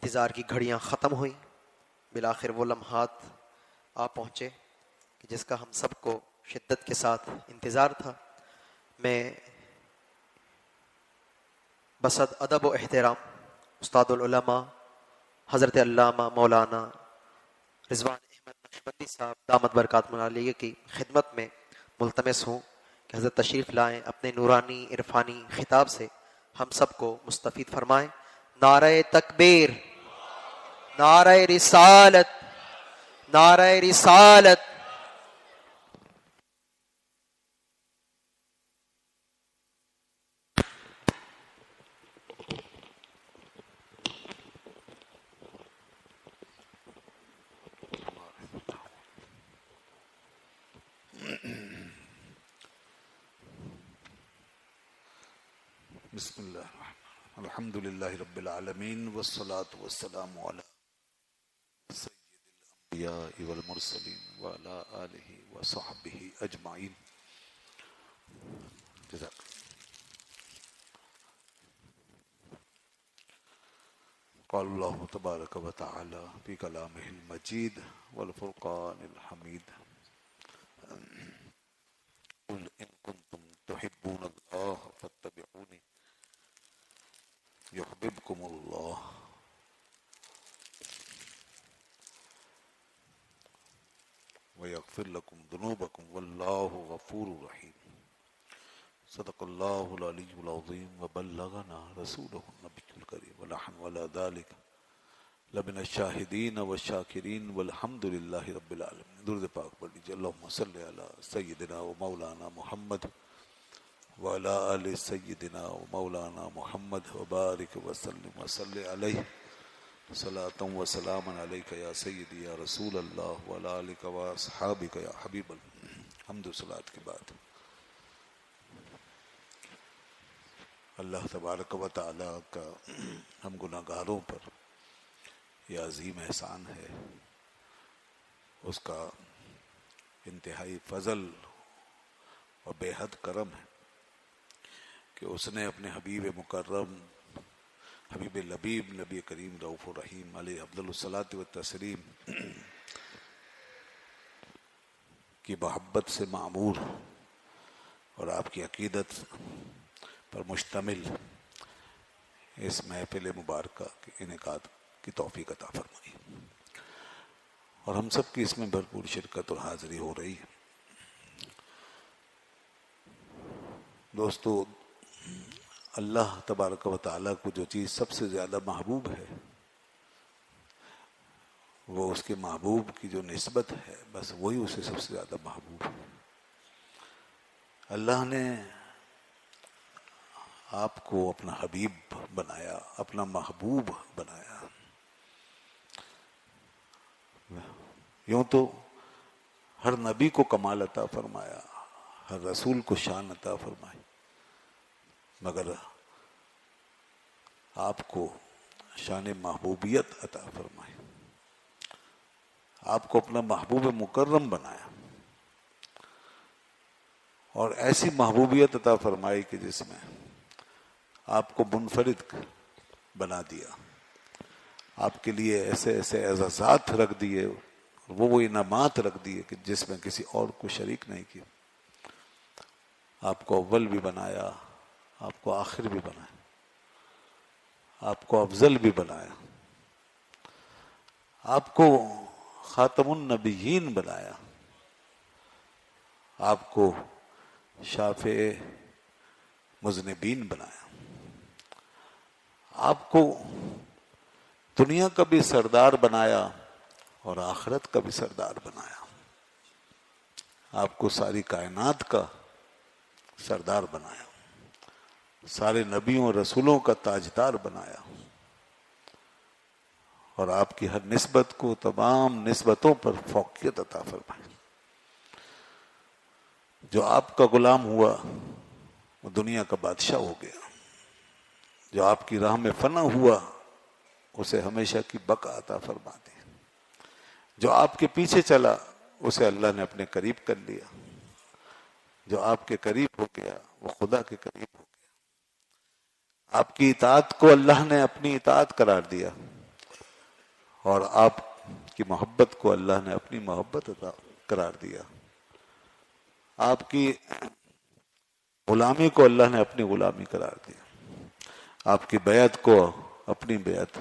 انتظار کی گھڑیاں ختم ہوئیں، بالآخر وہ لمحات آ پہنچے کہ جس کا ہم سب کو شدت کے ساتھ انتظار تھا۔ میں بصد ادب و احترام استاد العلماء حضرت علامہ مولانا رضوان احمد نقشبندی صاحب دامت برکاتہم العالیہ کی خدمت میں ملتمس ہوں کہ حضرت تشریف لائیں، اپنے نورانی عرفانی خطاب سے ہم سب کو مستفید فرمائیں۔ نعرہ تکبیر، نعرہ رسالت، نعرہ رسالت۔ بسم اللہ الرحمن الحمد للہ رب العالمین والصلاة والسلام علی سید الانبیاء والمرسلین وعلی آلہ وصحبہ اجمعین۔ جزاک قال اللہ تبارک و تعالی فی کلامہ المجید والفرقان الحمید قل ان کنتم تحبون اللہ فاتبعونی یحببکم اللہ ویغفر لکم ذنوبکم واللہ غفور رحیم۔ صدق اللہ العلی العظیم وبلغنا رسولہ النبی الکریم ونحن وعلی ذلک لمن الشاہدین والشاکرین والحمد للہ رب العالمین۔ درود پاک پڑھ لیجیے۔ اللہم صلی علی سیدنا و مولانا محمد وعلی آل سیدنا و مولانا محمد وبارک وسلم وصلی علیہ صلاۃ و سلام علیک یا سیدی یا رسول اللہ وعلی آلک و اصحابک یا حبیب اللہ۔ حمد و صلاۃ کے بعد اللہ تبارک و تعالی کا ہم گناہگاروں پر یہ عظیم احسان ہے، اس کا انتہائی فضل اور بے حد کرم ہے کہ اس نے اپنے حبیب مکرم، حبیب لبیب، نبی کریم رؤوف الرحیم علیہ افضل الصلاۃ والتسلیم کی محبت سے معمور اور آپ کی عقیدت پر مشتمل اس محفل مبارکہ کے انعقاد کی توفیق عطا فرمائی، اور ہم سب کی اس میں بھرپور شرکت اور حاضری ہو رہی ہے۔ دوستو، اللہ تبارک و تعالیٰ کو جو چیز سب سے زیادہ محبوب ہے، وہ اس کے محبوب کی جو نسبت ہے، بس وہی اسے سب سے زیادہ محبوب ہے۔ اللہ نے آپ کو اپنا حبیب بنایا، اپنا محبوب بنایا۔ یوں تو ہر نبی کو کمال عطا فرمایا، ہر رسول کو شان عطا فرمائی، مگر آپ کو شان محبوبیت عطا فرمائی، آپ کو اپنا محبوب مکرم بنایا، اور ایسی محبوبیت عطا فرمائی کہ جس میں آپ کو منفرد بنا دیا، آپ کے لیے ایسے ایسے اعزازات رکھ دیے، وہ انعامات رکھ دیے کہ جس میں کسی اور کو شریک نہیں کیا۔ آپ کو اول بھی بنایا، آپ کو آخر بھی بنایا، آپ کو افضل بھی بنایا، آپ کو خاتم النبیین بنایا، آپ کو شافع مذنبین بنایا، آپ کو دنیا کا بھی سردار بنایا اور آخرت کا بھی سردار بنایا، آپ کو ساری کائنات کا سردار بنایا، سارے نبیوں اور رسولوں کا تاجدار بنایا، اور آپ کی ہر نسبت کو تمام نسبتوں پر فوقیت عطا فرمائی۔ جو آپ کا غلام ہوا وہ دنیا کا بادشاہ ہو گیا، جو آپ کی راہ میں فنا ہوا اسے ہمیشہ کی بقا عطا فرما دی، جو آپ کے پیچھے چلا اسے اللہ نے اپنے قریب کر لیا، جو آپ کے قریب ہو گیا وہ خدا کے قریب ہو گیا، آپ کی اطاعت کو اللہ نے اپنی اطاعت قرار دیا، اور آپ کی محبت کو اللہ نے اپنی محبت عطا قرار دیا، آپ کی غلامی کو اللہ نے اپنی غلامی قرار دیا، آپ کی بیعت کو اپنی بیعت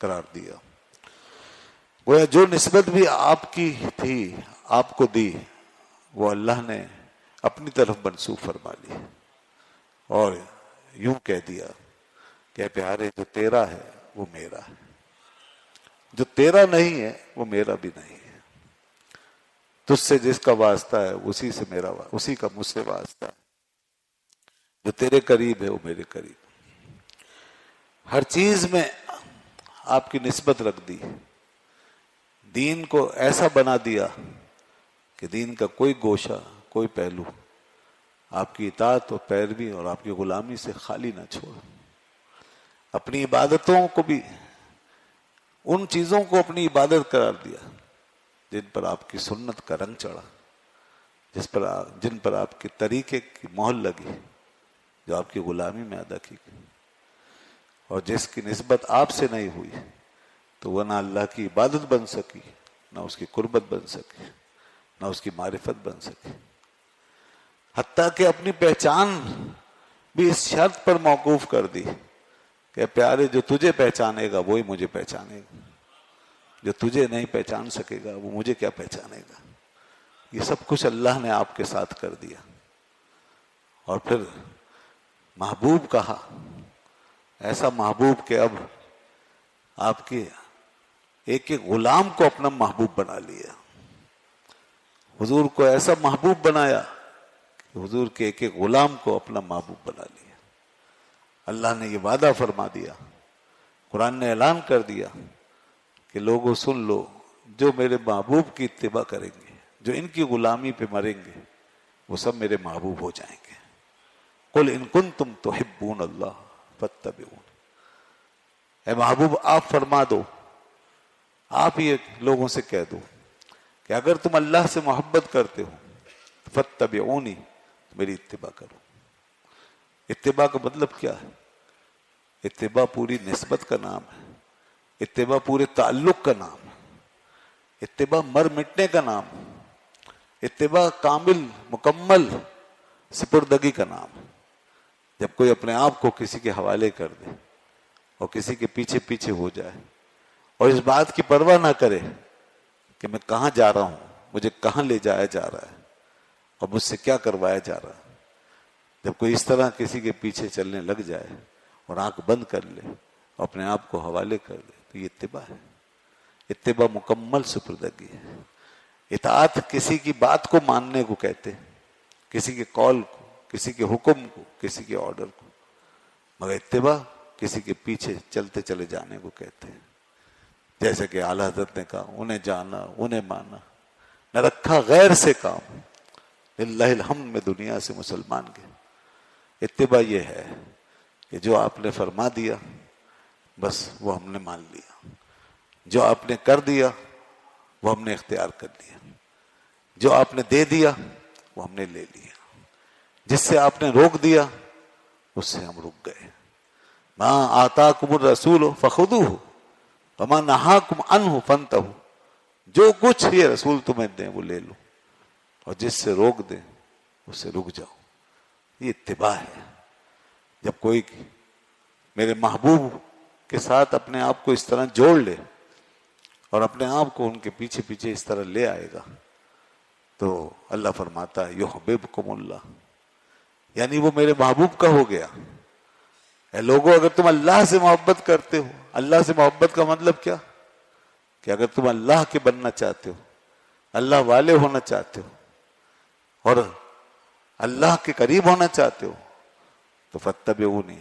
قرار دیا۔ گویا جو نسبت بھی آپ کی تھی، آپ کو دی، وہ اللہ نے اپنی طرف منسوب فرما لی اور یوں کہہ دیا کہ پیارے جو تیرا ہے وہ میرا ہے، جو تیرا نہیں ہے وہ میرا بھی نہیں ہے، تجھ سے جس کا واسطہ ہے اسی سے میرا اسی کا مجھ سے واسطہ ہے، جو تیرے قریب ہے وہ میرے قریب۔ ہر چیز میں آپ کی نسبت رکھ دی، دین کو ایسا بنا دیا کہ دین کا کوئی گوشہ، کوئی پہلو آپ کی اطاعت اور پیروی اور آپ کی غلامی سے خالی نہ چھوڑ۔ اپنی عبادتوں کو بھی، ان چیزوں کو اپنی عبادت قرار دیا جن پر آپ کی سنت کا رنگ چڑھا، جن پر آپ کے طریقے کی مہر لگی، جو آپ کی غلامی میں ادا کی گئی، اور جس کی نسبت آپ سے نہیں ہوئی تو وہ نہ اللہ کی عبادت بن سکی، نہ اس کی قربت بن سکی، نہ اس کی معرفت بن سکی۔ حتیٰ کہ اپنی پہچان بھی اس شرط پر موقوف کر دی کہ پیارے جو تجھے پہچانے گا وہی مجھے پہچانے گا، جو تجھے نہیں پہچان سکے گا وہ مجھے کیا پہچانے گا۔ یہ سب کچھ اللہ نے آپ کے ساتھ کر دیا، اور پھر محبوب کہا، ایسا محبوب کہ اب آپ کے ایک ایک غلام کو اپنا محبوب بنا لیا، حضور کو ایسا محبوب بنایا کہ حضور کے ایک ایک غلام کو اپنا محبوب بنا لیا۔ اللہ نے یہ وعدہ فرما دیا، قرآن نے اعلان کر دیا کہ لوگوں سن لو، جو میرے محبوب کی اتباع کریں گے، جو ان کی غلامی پہ مریں گے، وہ سب میرے محبوب ہو جائیں گے۔ قل ان کنتم تحبون اللہ فاتبعون، اے محبوب آپ فرما دو، آپ یہ لوگوں سے کہہ دو کہ اگر تم اللہ سے محبت کرتے ہو فاتبعونی، میری اتباع کرو۔ اتباع کا مطلب کیا ہے؟ اتباع پوری نسبت کا نام ہے، اتباع پورے تعلق کا نام ہے، اتباع مر مٹنے کا نام ہے، اتباع کامل مکمل سپردگی کا نام ہے۔ جب کوئی اپنے آپ کو کسی کے حوالے کر دے اور کسی کے پیچھے پیچھے ہو جائے اور اس بات کی پرواہ نہ کرے کہ میں کہاں جا رہا ہوں، مجھے کہاں لے جایا جا رہا ہے اور مجھ سے کیا کروایا جا رہا ہے، جب کوئی اس طرح کسی کے پیچھے چلنے لگ جائے اور آنکھ بند کر لے اور اپنے آپ کو حوالے کر دے، تو یہ اتباع ہے۔ اتباع مکمل سپردگی ہے۔ اطاعت کسی کی بات کو ماننے کو کہتے ہیں، کسی کے قول کو، کسی کے حکم کو، کسی کے آرڈر کو، مگر اتباع کسی کے پیچھے چلتے چلے جانے کو کہتے ہیں۔ جیسے کہ اعلیٰ حضرت نے کہا، انہیں جانا، انہیں مانا، نہ رکھا غیر سے کام، للہ الحمد میں دنیا سے مسلمان گئے۔ اتباع یہ ہے کہ جو آپ نے فرما دیا بس وہ ہم نے مان لیا، جو آپ نے کر دیا وہ ہم نے اختیار کر لیا، جو آپ نے دے دیا وہ ہم نے لے لیا، جس سے آپ نے روک دیا اس سے ہم رک گئے۔ ما آتاکم الرسول فخذوہ وما نہاکم عنہ فانتہوا، جو کچھ یہ رسول تمہیں دیں وہ لے لو، اور جس سے روک دیں اس سے رک جاؤ۔ یہ اتباع ہے۔ جب کوئی میرے محبوب کے ساتھ اپنے آپ کو اس طرح جوڑ لے اور اپنے آپ کو ان کے پیچھے پیچھے اس طرح لے آئے گا تو اللہ فرماتا ہے یحببکم اللہ، یعنی وہ میرے محبوب کا ہو گیا۔ اے لوگوں، اگر تم اللہ سے محبت کرتے ہو، اللہ سے محبت کا مطلب کیا؟ کہ اگر تم اللہ کے بننا چاہتے ہو، اللہ والے ہونا چاہتے ہو اور اللہ کے قریب ہونا چاہتے ہو تو فاتبعونی،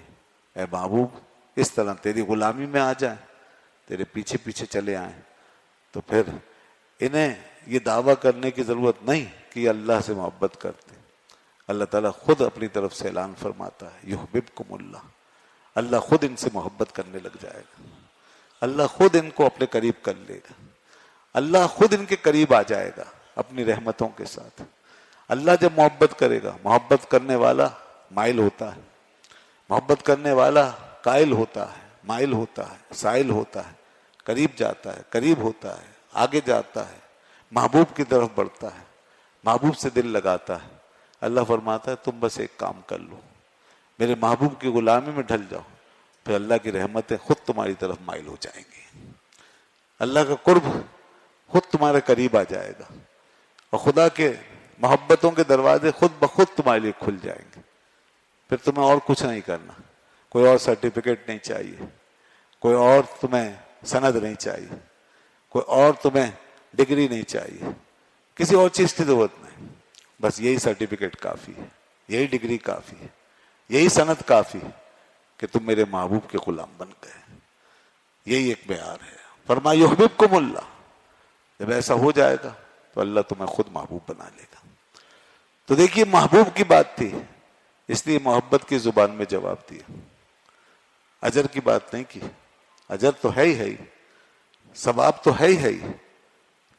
اے محبوب اس طرح تیری غلامی میں آ جائیں، تیرے پیچھے پیچھے چلے آئیں، تو پھر انہیں یہ دعویٰ کرنے کی ضرورت نہیں کہ یہ اللہ سے محبت کرتے۔ اللہ تعالیٰ خود اپنی طرف سے اعلان فرماتا ہے یحببکم اللہ، اللہ خود ان سے محبت کرنے لگ جائے گا، اللہ خود ان کو اپنے قریب کر لے گا، اللہ خود ان کے قریب آ جائے گا اپنی رحمتوں کے ساتھ۔ اللہ جب محبت کرے گا، محبت کرنے والا مائل ہوتا ہے، محبت کرنے والا قائل ہوتا ہے، مائل ہوتا ہے، سائل ہوتا ہے، قریب جاتا ہے، قریب ہوتا ہے، آگے جاتا ہے، محبوب کی طرف بڑھتا ہے، محبوب سے دل لگاتا ہے۔ اللہ فرماتا ہے تم بس ایک کام کر لو، میرے محبوب کی غلامی میں ڈھل جاؤ، پھر اللہ کی رحمتیں خود تمہاری طرف مائل ہو جائیں گی، اللہ کا قرب خود تمہارے قریب آ جائے گا، اور خدا کے محبتوں کے دروازے خود بخود تمہارے لیے کھل جائیں گے۔ پھر تمہیں اور کچھ نہیں کرنا، کوئی اور سرٹیفکیٹ نہیں چاہیے، کوئی اور تمہیں سند نہیں چاہیے، کوئی اور تمہیں ڈگری نہیں چاہیے، کسی اور چیز کی ضرورت نہیں، بس یہی سرٹیفکیٹ کافی ہے، یہی ڈگری کافی ہے، یہی سند کافی ہے کہ تم میرے محبوب کے غلام بن گئے۔ یہی ایک معیار ہے۔ فرمایا یحببکم اللہ، جب ایسا ہو جائے گا تو اللہ تمہیں خود محبوب بنا لے گا۔ تو دیکھیے محبوب کی بات تھی، اس لیے محبت کی زبان میں جواب دیا، اجر کی بات نہیں کی۔ اجر تو ہے ہی ثواب تو ہے ہی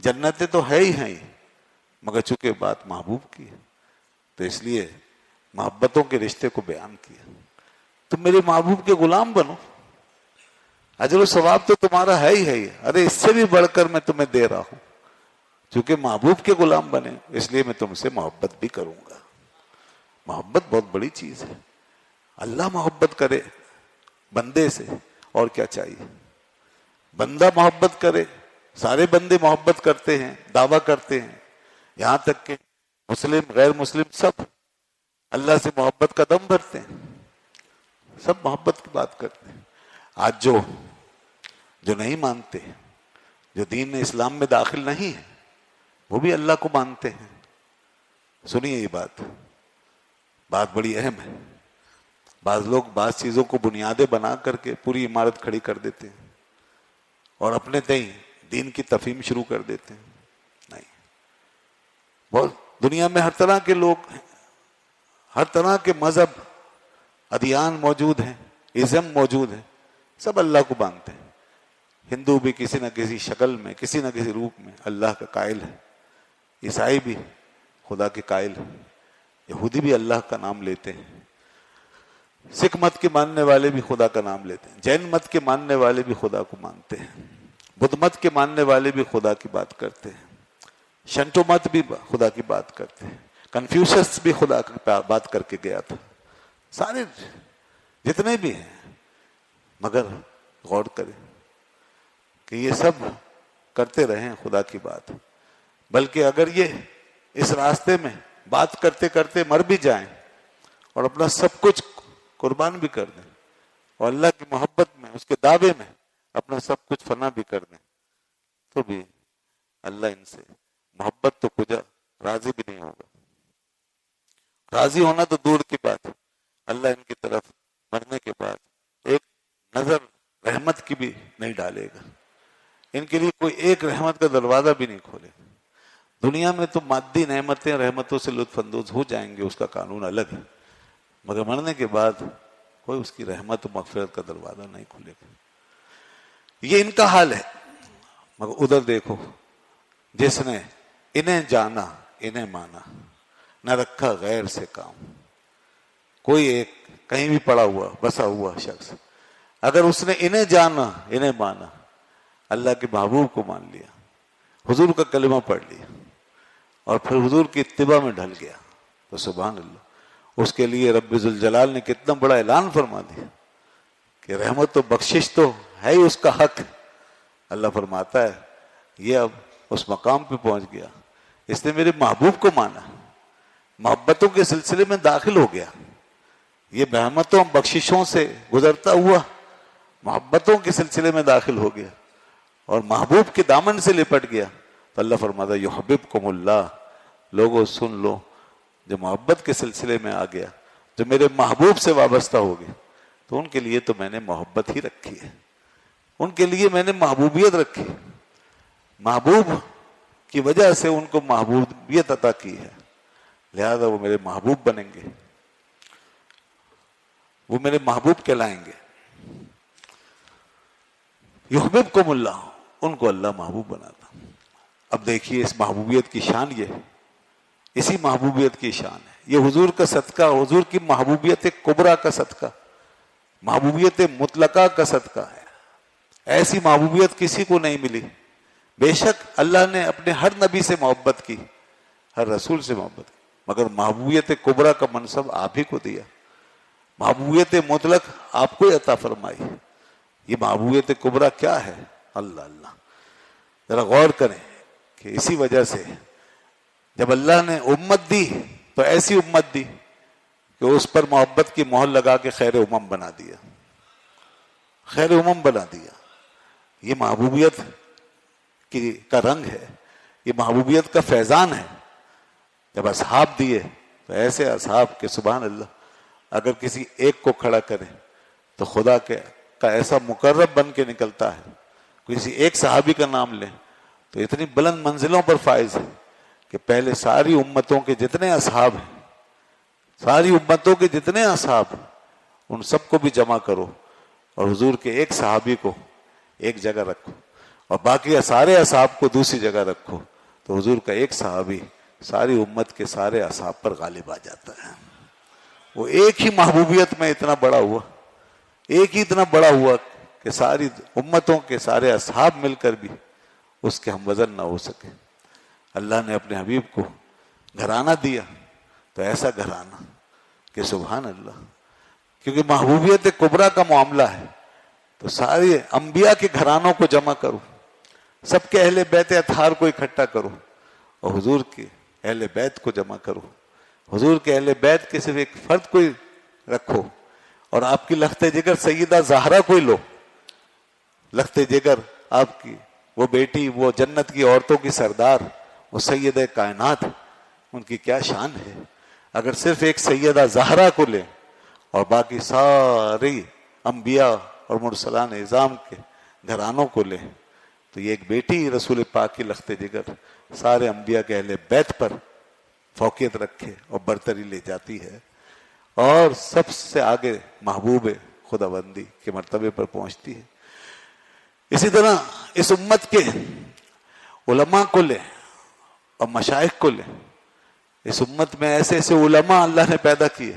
جنتیں تو ہے ہی، مگر چونکہ بات محبوب کی ہے تو اس لیے محبتوں کے رشتے کو بیان کیا۔ تم میرے محبوب کے غلام بنو، اجر و ثواب تو تمہارا ہے ہی ارے اس سے بھی بڑھ کر میں تمہیں دے رہا ہوں، چونکہ محبوب کے غلام بنے اس لیے میں تم سے محبت بھی کروں گا۔ محبت بہت بڑی چیز ہے، اللہ محبت کرے بندے سے، اور کیا چاہیے؟ بندہ محبت کرے، سارے بندے محبت کرتے ہیں، دعویٰ کرتے ہیں، یہاں تک کہ مسلم غیر مسلم سب اللہ سے محبت کا دم بھرتے ہیں، سب محبت کی بات کرتے ہیں۔ آج جو نہیں مانتے، جو دین اسلام میں داخل نہیں ہے، وہ بھی اللہ کو مانتے ہیں۔ سنیے یہ بات بڑی اہم ہے۔ بعض لوگ بعض چیزوں کو بنیادیں بنا کر کے پوری عمارت کھڑی کر دیتے ہیں اور اپنے تئیں دین کی تفہیم شروع کر دیتے ہیں۔ نہیں، بہت دنیا میں ہر طرح کے لوگ ہیں، ہر طرح کے مذہب ادیان موجود ہیں، ازم موجود ہیں، سب اللہ کو مانتے ہیں۔ ہندو بھی کسی نہ کسی شکل میں، کسی نہ کسی روپ میں اللہ کا قائل ہے، عیسائی بھی خدا کے قائل ہے، یہودی بھی اللہ کا نام لیتے ہیں، سکھ مت کے ماننے والے بھی خدا کا نام لیتے ہیں، جین مت کے ماننے والے بھی خدا کو مانتے ہیں، بدھ مت کے ماننے والے بھی خدا کی بات کرتے ہیں، شنٹو مت بھی خدا کی بات کرتے ہیں، کنفیوشس بھی خدا کی بات کر کے گیا تھا، سارے جتنے بھی ہیں۔ مگر غور کریں کہ یہ سب کرتے رہیں خدا کی بات، بلکہ اگر یہ اس راستے میں بات کرتے کرتے مر بھی جائیں اور اپنا سب کچھ قربان بھی کر دیں اور اللہ کی محبت میں، اس کے دعوے میں اپنا سب کچھ فنا بھی کر دیں، تو بھی اللہ ان سے محبت تو کجا راضی بھی نہیں ہوگا۔ راضی ہونا تو دور کی بات ہے، اللہ ان کی طرف مرنے کے بعد ایک نظر رحمت کی بھی نہیں ڈالے گا، ان کے لیے کوئی ایک رحمت کا دروازہ بھی نہیں کھولے گا۔ دنیا میں تو مادی نعمتیں رحمتوں سے لطف اندوز ہو جائیں گے، اس کا قانون الگ ہے، مگر مرنے کے بعد کوئی اس کی رحمت و مغفرت کا دروازہ نہیں کھلے گا۔ یہ ان کا حال ہے۔ مگر ادھر دیکھو، جس نے انہیں جانا انہیں مانا، نہ رکھا غیر سے کام۔ کوئی ایک کہیں بھی پڑا ہوا بسا ہوا شخص اگر اس نے انہیں جانا انہیں مانا، اللہ کے محبوب کو مان لیا، حضور کا کلمہ پڑھ لیا اور پھر حضور کی اتباع میں ڈھل گیا، تو سبحان اللہ، اس کے لیے رب ذوالجلال نے کتنا بڑا اعلان فرما دیا کہ رحمت و بخشش تو ہے ہی اس کا حق۔ اللہ فرماتا ہے یہ اب اس مقام پہ پہنچ گیا، اس نے میرے محبوب کو مانا، محبتوں کے سلسلے میں داخل ہو گیا، یہ رحمتوں بخششوں سے گزرتا ہوا محبتوں کے سلسلے میں داخل ہو گیا اور محبوب کے دامن سے لپٹ گیا۔ تو اللہ فرماتا ہے یحببکم اللہ، لوگوں سن لو، جو محبت کے سلسلے میں آ گیا، جو میرے محبوب سے وابستہ ہو گیا، تو ان کے لیے تو میں نے محبت ہی رکھی ہے، ان کے لیے میں نے محبوبیت رکھی، محبوب کی وجہ سے ان کو محبوبیت عطا کی ہے، لہذا وہ میرے محبوب بنیں گے، وہ میرے محبوب کہلائیں گے۔ یحببکم اللہ، ان کو اللہ محبوب بناتا۔ اب دیکھیے اس محبوبیت کی شان، یہ اسی محبوبیت کی شان ہے، یہ حضور کا صدقہ، حضور کی محبوبیت کبریٰ کا صدقہ، محبوبیت مطلقہ کا صدقہ ہے. ایسی محبوبیت کسی کو نہیں ملی. بے شک اللہ نے اپنے ہر نبی سے محبت کی, ہر رسول سے محبت کی, مگر محبوبیت کبریٰ کا منصب آپ ہی کو دیا. محبوبیت مطلق آپ کو عطا فرمائی. یہ محبوبیت کبریٰ کیا ہے؟ اللہ اللہ. ذرا غور کریں کہ اسی وجہ سے جب اللہ نے امت دی تو ایسی امت دی کہ اس پر محبت کی مہر لگا کے خیر امم بنا دیا, خیر امم بنا دیا. یہ محبوبیت کا رنگ ہے, یہ محبوبیت کا فیضان ہے. جب اصحاب دیے تو ایسے اصحاب کہ سبحان اللہ, اگر کسی ایک کو کھڑا کریں تو خدا کا ایسا مقرب بن کے نکلتا ہے. کسی ایک صحابی کا نام لیں تو اتنی بلند منزلوں پر فائز ہے کہ پہلے ساری امتوں کے جتنے اصحاب ہیں, ساری امتوں کے جتنے اصحاب ہیں, ان سب کو بھی جمع کرو اور حضور کے ایک صحابی کو ایک جگہ رکھو اور باقی سارے اصحاب کو دوسری جگہ رکھو, تو حضور کا ایک صحابی ساری امت کے سارے اصحاب پر غالب آ جاتا ہے. وہ ایک ہی محبوبیت میں اتنا بڑا ہوا, ایک ہی اتنا بڑا ہوا کہ ساری امتوں کے سارے اصحاب مل کر بھی اس کے ہم وزن نہ ہو سکے. اللہ نے اپنے حبیب کو گھرانہ دیا تو ایسا گھرانہ کہ سبحان اللہ, کیونکہ محبوبیت کبریٰ کا معاملہ ہے تو سارے انبیاء کے گھرانوں کو جمع کرو, سب کے اہل بیت اطہار کو اکٹھا کرو اور حضور کے اہل بیت کو جمع کرو. حضور کے اہل بیت کے صرف ایک فرد کو رکھو اور آپ کی لخت جگر سیدہ زہرا کو ہی لو. لخت جگر آپ کی وہ بیٹی, وہ جنت کی عورتوں کی سردار, وہ سیدہ کائنات, ان کی کیا شان ہے. اگر صرف ایک سیدہ زہرا کو لیں اور باقی ساری انبیاء اور مرسلان اعظام کے گھرانوں کو لیں تو یہ ایک بیٹی رسول پاک کی لخت جگر سارے انبیاء کے اہل بیت پر فوقیت رکھے اور برتری لے جاتی ہے اور سب سے آگے محبوب خداوندی کے مرتبے پر پہنچتی ہے. اسی طرح اس امت کے علماء کو لیں اور مشائخ کو لیں. اس امت میں ایسے ایسے علماء اللہ نے پیدا کیے,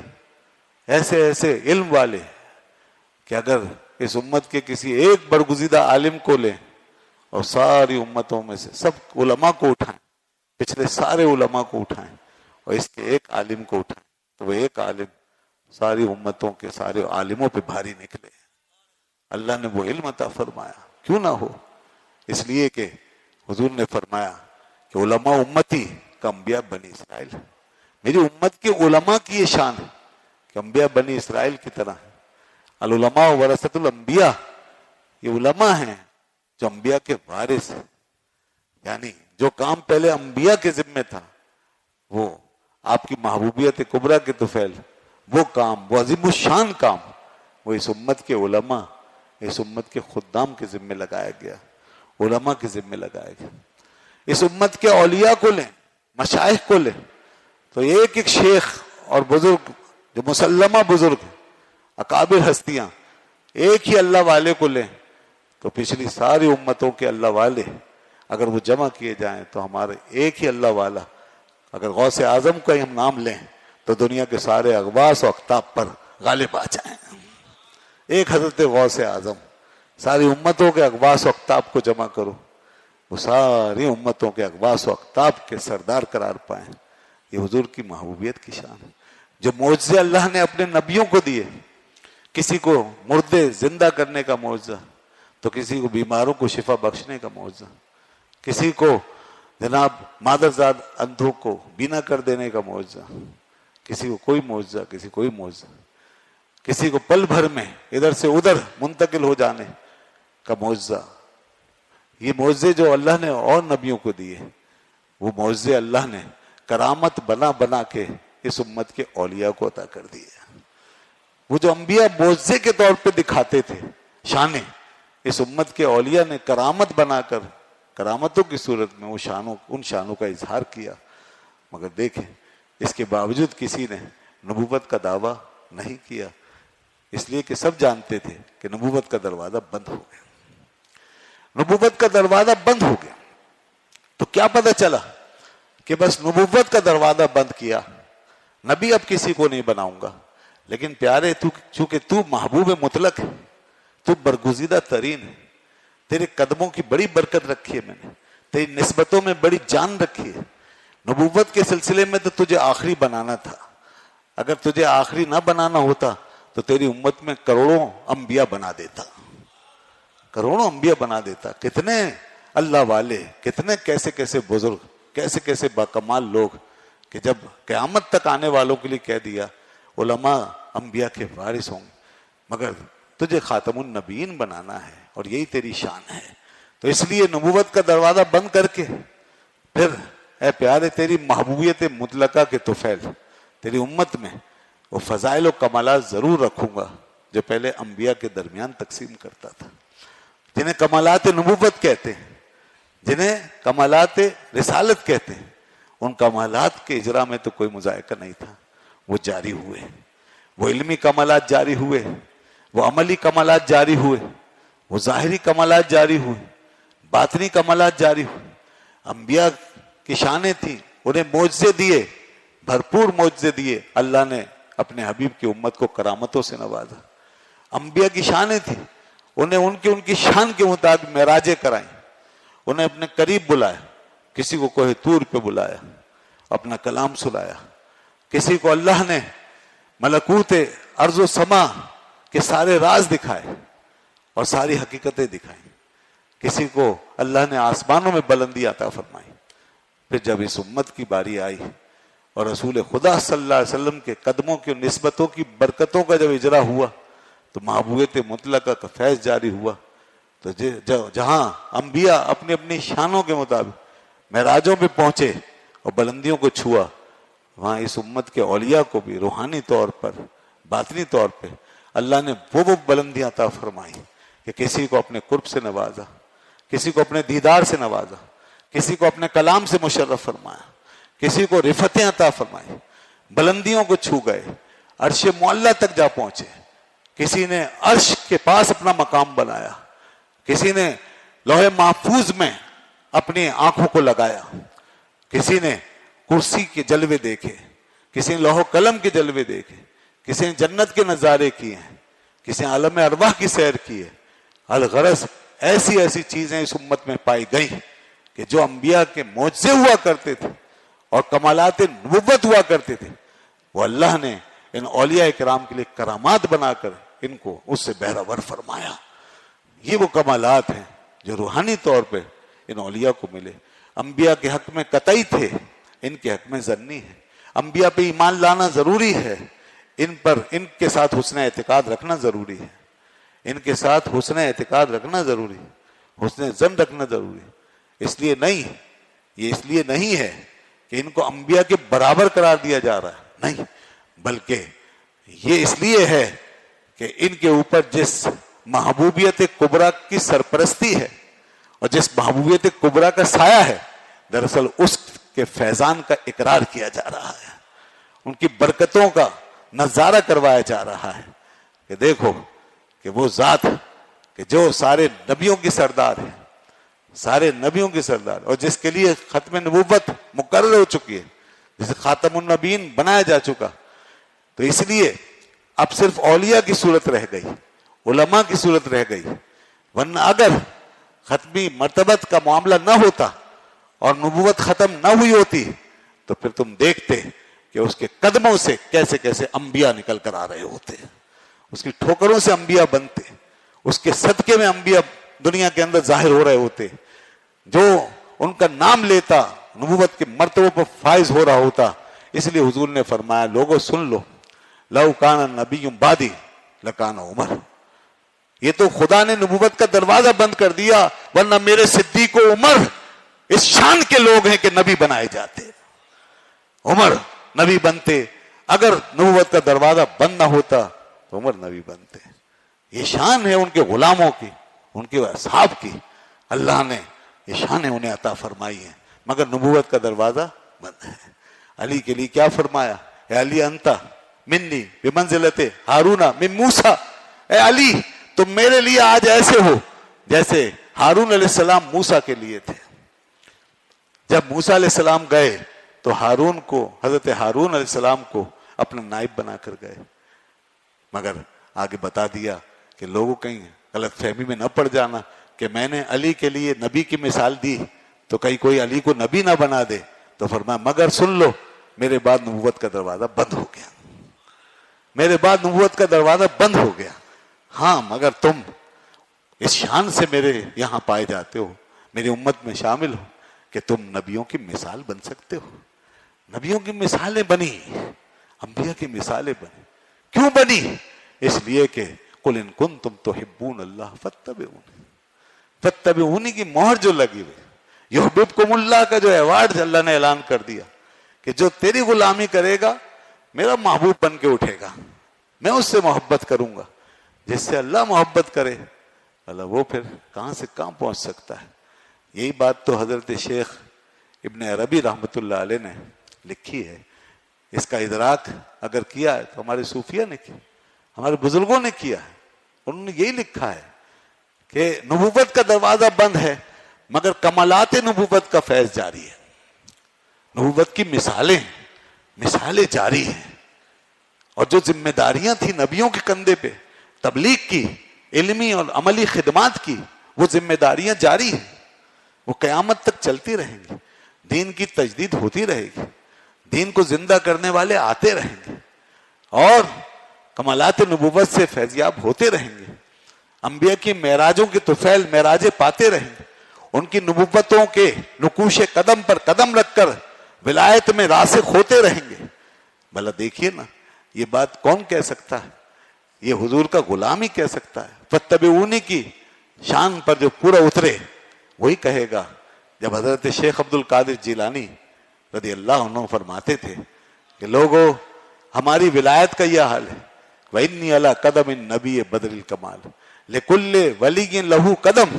ایسے ایسے علم والے کہ اگر اس امت کے کسی ایک برگزیدہ عالم کو لیں اور ساری امتوں میں سے سب علماء کو اٹھائیں, پچھلے سارے علماء کو اٹھائیں اور اس کے ایک عالم کو اٹھائیں تو وہ ایک عالم ساری امتوں کے سارے عالموں پہ بھاری نکلے. اللہ نے وہ علم عطا فرمایا, کیوں نہ ہو؟ اس لیے کہ حضور نے فرمایا کہ علماء امتی کا انبیاء بنی اسرائیل. میری امت کے علماء کی یہ شان ہے کہ انبیاء بنی اسرائیل کی طرح ہے. العلماء ورثۃ الانبیاء, یہ علماء ہیں جو انبیاء کے وارث ہیں. یعنی جو کام پہلے انبیاء کے ذمے تھا, وہ آپ کی محبوبیت کبریٰ کے طفیل, وہ کام, وہ عظیم الشان کام, وہ اس امت کے علماء, اس امت کے خدام کے ذمے لگایا گیا, علماء کے ذمے لگایا گیا. اس امت کے اولیاء کو لیں, مشائخ کو لیں تو ایک ایک شیخ اور بزرگ جو مسلمہ بزرگ اکابر ہستیاں, ایک ہی اللہ والے کو لیں تو پچھلی ساری امتوں کے اللہ والے اگر وہ جمع کیے جائیں تو ہمارے ایک ہی اللہ والا, اگر غوث اعظم کا ہم نام لیں تو دنیا کے سارے اغواص و اقطاب پر غالب آ جائیں. ایک حضرت غوث اعظم, ساری امتوں کے اغواص و اقطاب کو جمع کرو, وہ ساری امتوں کے اغواص و اقطاب کے سردار قرار پائیں. یہ حضور کی محبوبیت کی شان ہے. جو معجزے اللہ نے اپنے نبیوں کو دیے, کسی کو مردے زندہ کرنے کا معجزہ, تو کسی کو بیماروں کو شفا بخشنے کا معجزہ, کسی کو جناب مادرزاد اندھوں کو بینا کر دینے کا معجزہ, کسی کو کوئی معجزہ, کسی کوئی معجزہ, کسی کو پل بھر میں ادھر سے ادھر منتقل ہو جانے کا معجزہ. یہ معجزے جو اللہ نے اور نبیوں کو دیے, وہ معجزے اللہ نے کرامت بنا بنا کے اس امت کے اولیاء کو عطا کر دیے. وہ جو انبیاء معجزے کے طور پہ دکھاتے تھے شانیں, اس امت کے اولیاء نے کرامت بنا کر, کرامتوں کی صورت میں وہ ان شانوں کا اظہار کیا. مگر دیکھیں اس کے باوجود کسی نے نبوت کا دعویٰ نہیں کیا, اس لیے کہ سب جانتے تھے کہ نبوت کا دروازہ بند ہو گیا. نبوت کا دروازہ بند ہو گیا تو کیا پتہ چلا کہ بس نبوت کا دروازہ بند کیا, نبی اب کسی کو نہیں بناؤں گا, لیکن پیارے چونکہ تو محبوب مطلق ہے، تو برگزیدہ ترین ہے، تیرے قدموں کی بڑی برکت رکھی ہے میں نے، تیری نسبتوں میں بڑی جان رکھی ہے. نبوت کے سلسلے میں تو تجھے آخری بنانا تھا. اگر تجھے آخری نہ بنانا ہوتا تو تیری امت میں کروڑوں انبیاء بنا دیتا، کروڑوں انبیاء بنا دیتا. کتنے اللہ والے، کتنے کیسے کیسے بزرگ، کیسے کیسے باکمال لوگ کہ جب قیامت تک آنے والوں کے لیے کہہ دیا علماء انبیاء کے وارث ہوں گے، مگر تجھے خاتم النبیین بنانا ہے اور یہی تیری شان ہے. تو اس لیے نبوت کا دروازہ بند کر کے پھر اے پیارے تیری محبوبیت مطلقہ کے طفیل تیری امت میں وہ فضائل و کمالات ضرور رکھوں گا جو پہلے انبیاء کے درمیان تقسیم کرتا تھا، جنہیں کمالات نبوت کہتے ہیں، جنہیں کمالات رسالت کہتے ہیں. ان کمالات کے اجرا میں تو کوئی مذائقہ نہیں تھا، وہ جاری ہوئے. وہ علمی کمالات جاری ہوئے، وہ عملی کمالات جاری ہوئے، وہ ظاہری کمالات جاری ہوئے، باطنی کمالات جاری ہوئے. انبیاء کی شانیں تھیں، انہیں معجزے دیے، بھرپور معجزے دیے. اللہ نے اپنے حبیب کی امت کو کرامتوں سے نوازا. انبیاء کی شانیں تھیں، انہیں ان کی شان کے مطابق معراجیں کرائیں، انہیں اپنے قریب بلایا. کسی کو کوہ طور پہ بلایا، اپنا کلام سنایا. کسی کو اللہ نے ملکوت ارض و سما کے سارے راز دکھائے اور ساری حقیقتیں دکھائیں. کسی کو اللہ نے آسمانوں میں بلندی عطا فرمائی. پھر جب اس امت کی باری آئی اور رسول خدا صلی اللہ علیہ وسلم کے قدموں کی نسبتوں کی برکتوں کا جب اجرا ہوا تو محبوبیت مطلقہ کا فیض جاری ہوا. تو جہاں انبیاء اپنی اپنی شانوں کے مطابق معراجوں پہ پہنچے اور بلندیوں کو چھوا، وہاں اس امت کے اولیاء کو بھی روحانی طور پر، باطنی طور پہ اللہ نے وہ بلندیاں عطا فرمائی کہ کسی کو اپنے قرب سے نوازا، کسی کو اپنے دیدار سے نوازا، کسی کو اپنے کلام سے مشرف فرمایا، کسی کو رفتیں عطا فرمائی، بلندیوں کو چھو گئے، عرش معلیٰ تک جا پہنچے. کسی نے عرش کے پاس اپنا مقام بنایا، کسی نے لوح محفوظ میں اپنی آنکھوں کو لگایا، کسی نے کرسی کے جلوے دیکھے، کسی نے لوح و قلم کے جلوے دیکھے، کسی نے جنت کے نظارے کیے ہیں، کسی نے عالم ارواح کی سیر کی ہے. الغرض ایسی ایسی چیزیں اس امت میں پائی گئی کہ جو انبیاء کے معجزے ہوا کرتے تھے اور کمالات نبوت ہوا کرتے تھے، وہ اللہ نے ان اولیاء کرام کے لیے کرامات بنا کر ان کو اس سے بہرور فرمایا. یہ وہ کمالات ہیں جو روحانی طور پہ ان اولیاء کو ملے. انبیاء کے حق میں قطعی تھے، ان کے حق میں ظنی ہے. انبیاء پہ ایمان لانا ضروری ہے، ان کے ساتھ حسن اعتقاد رکھنا ضروری ہے، ان کے ساتھ حسن اعتقاد رکھنا ضروری ہے، حسن ظن رکھنا ضروری ہے. اس لیے نہیں ہے کہ ان کو انبیاء کے برابر قرار دیا جا رہا ہے، نہیں، بلکہ یہ اس لیے ہے کہ ان کے اوپر جس محبوبیت کبریٰ کی سرپرستی ہے اور جس محبوبیت کبریٰ کا سایہ ہے، دراصل اس کے فیضان کا اقرار کیا جا رہا ہے، ان کی برکتوں کا نظارہ کروایا جا رہا ہے کہ دیکھو کہ وہ ذات کہ جو سارے نبیوں کی سردار ہے، سارے نبیوں کی سردار، اور جس کے لیے ختم نبوت مقرر ہو چکی ہے، جسے خاتم النبیین بنایا جا چکا. تو اس لیے اب صرف اولیاء کی صورت رہ گئی، علماء کی صورت رہ گئی. ورنہ اگر ختمی مرتبت کا معاملہ نہ ہوتا اور نبوت ختم نہ ہوئی ہوتی تو پھر تم دیکھتے کہ اس کے قدموں سے کیسے کیسے انبیاء نکل کر آ رہے ہوتے، اس کی ٹھوکروں سے انبیاء بنتے، اس کے صدقے میں انبیاء دنیا کے اندر ظاہر ہو رہے ہوتے. جو ان کا نام لیتا نبوت کے مرتبوں پر فائز ہو رہا ہوتا. اس لیے حضور نے فرمایا لوگوں سن لو، لو کان نبی بعدی لکان عمر. یہ تو خدا نے نبوت کا دروازہ بند کر دیا، ورنہ میرے صدیق و عمر اس شان کے لوگ ہیں کہ نبی بنائے جاتے، عمر نبی بنتے. اگر نبوت کا دروازہ بند نہ ہوتا تو عمر نبی بنتے. یہ شان ہے ان کے غلاموں کی، ان کے اصحاب کی. اللہ نے یہ شان انہیں عطا فرمائی ہے، مگر نبوت کا دروازہ بند ہے. علی کے لیے کیا فرمایا؟ اے علی انتا منی بمنزلت ہارون من موسیٰ. اے علی تم میرے لیے آج ایسے ہو جیسے ہارون علیہ السلام موسیٰ کے لیے تھے. جب موسیٰ علیہ السلام گئے تو حضرت ہارون علیہ السلام کو اپنا نائب بنا کر گئے. مگر آگے بتا دیا کہ لوگوں کہیں غلط فہمی میں نہ پڑ جانا کہ میں نے علی کے لیے نبی کی مثال دی تو کہیں کوئی علی کو نبی نہ بنا دے. تو فرمایا مگر سن لو میرے بعد نبوت کا دروازہ بند ہو گیا, میرے بعد نبوت کا دروازہ بند ہو گیا. ہاں مگر تم اس شان سے میرے یہاں پائے جاتے ہو, میری امت میں شامل ہو کہ تم نبیوں کی مثال بن سکتے ہو. نبیوں کی مثالیں بنی, انبیاء کی مثالیں بنی. کیوں بنی؟ اس لیے کہ قل ان کنتم تحبون اللہ فاتبعونی, فاتبعونی کی مہر جو لگی ہوئی, یحببکم اللہ کا جو ایوارڈ اللہ نے اعلان کر دیا کہ جو تیری غلامی کرے گا میرا محبوب بن کے اٹھے گا, میں اس سے محبت کروں گا. جس سے اللہ محبت کرے اللہ وہ پھر کہاں سے کہاں پہنچ سکتا ہے. یہی بات تو حضرت شیخ ابن عربی رحمۃ اللہ علیہ نے لکھی ہے. اس کا ادراک اگر کیا ہے تو ہمارے صوفیہ نے کیا, ہمارے بزرگوں نے کیا ہے. انہوں نے یہی لکھا ہے کہ نبوت کا دروازہ بند ہے مگر کمالات نبوت کا فیض جاری ہے. نبوت کی مثالیں جاری ہیں, اور جو ذمہ داریاں تھیں نبیوں کے کندھے پہ تبلیغ کی, علمی اور عملی خدمات کی, وہ ذمہ داریاں جاری ہیں, وہ قیامت تک چلتی رہیں گی. دین کی تجدید ہوتی رہے گی, دین کو زندہ کرنے والے آتے رہیں گے اور کمالات نبوت سے فیضیاب ہوتے رہیں گے. انبیاء کی معراجوں کے طفیل معراجیں پاتے رہیں گے, ان کی نبوتوں کے نقوش قدم پر قدم رکھ کر ولایت میں راسخ ہوتے رہیں گے. بھلا دیکھیے نا, یہ بات کون کہہ سکتا ہے؟ یہ حضور کا غلام ہی کہہ سکتا ہے. فاتبعونی کی شان پر جو پورا اترے وہی کہے گا. جب حضرت شیخ عبد القادر جیلانی رضی اللہ عنہ فرماتے تھے کہ لوگوں ہماری ولایت کا یہ حال ہے, وَإِنِّي عَلَىٰ قَدَمِ النَّبِيِّ بَدْرِ الْكَمَالِ لِكُلِّ وَلِيٍّ لَهُ قَدَمْ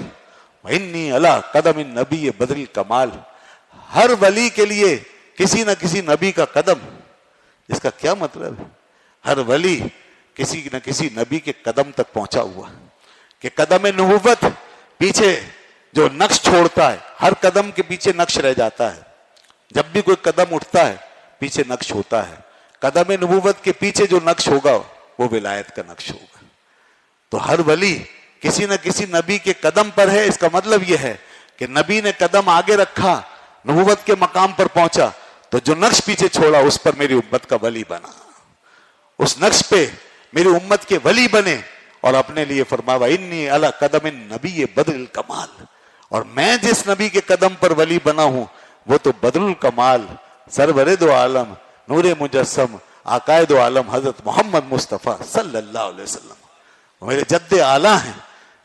وَإِنِّي عَلَىٰ قَدَمِ النَّبِيِّ بَدْرِ الْكَمَالِ. ہر ولی کے لیے کسی نہ کسی نبی کا قدم. اس کا کیا مطلب ہے؟ ہر ولی کسی نہ کسی نبی کے قدم تک پہنچا ہوا کہ قدم نبوت پیچھے جو نقش چھوڑتا ہے, ہر قدم کے پیچھے نقش رہ جاتا ہے. جب بھی کوئی قدم اٹھتا ہے پیچھے نقش ہوتا ہے. قدم نبوت کے پیچھے جو نقش ہوگا وہ ولایت کا نقش ہوگا. تو ہر ولی کسی نہ کسی نبی کے قدم پر ہے. اس کا مطلب یہ ہے کہ نبی نے قدم آگے رکھا, نبوت کے مقام پر پہنچا, تو جو نقش پیچھے چھوڑا اس پر میری امت کا ولی بنا, اس نقش پہ میری امت کے ولی بنے. اور اپنے لیے فرمایا انی علی قدم النبی بدر الکمال, اور میں جس نبی کے قدم پر ولی بنا ہوں وہ تو بدر الکمال, سرور دو عالم, نور مجسم, عقائد و عالم حضرت محمد مصطفیٰ صلی اللہ علیہ وسلم میرے جد اعلیٰ ہیں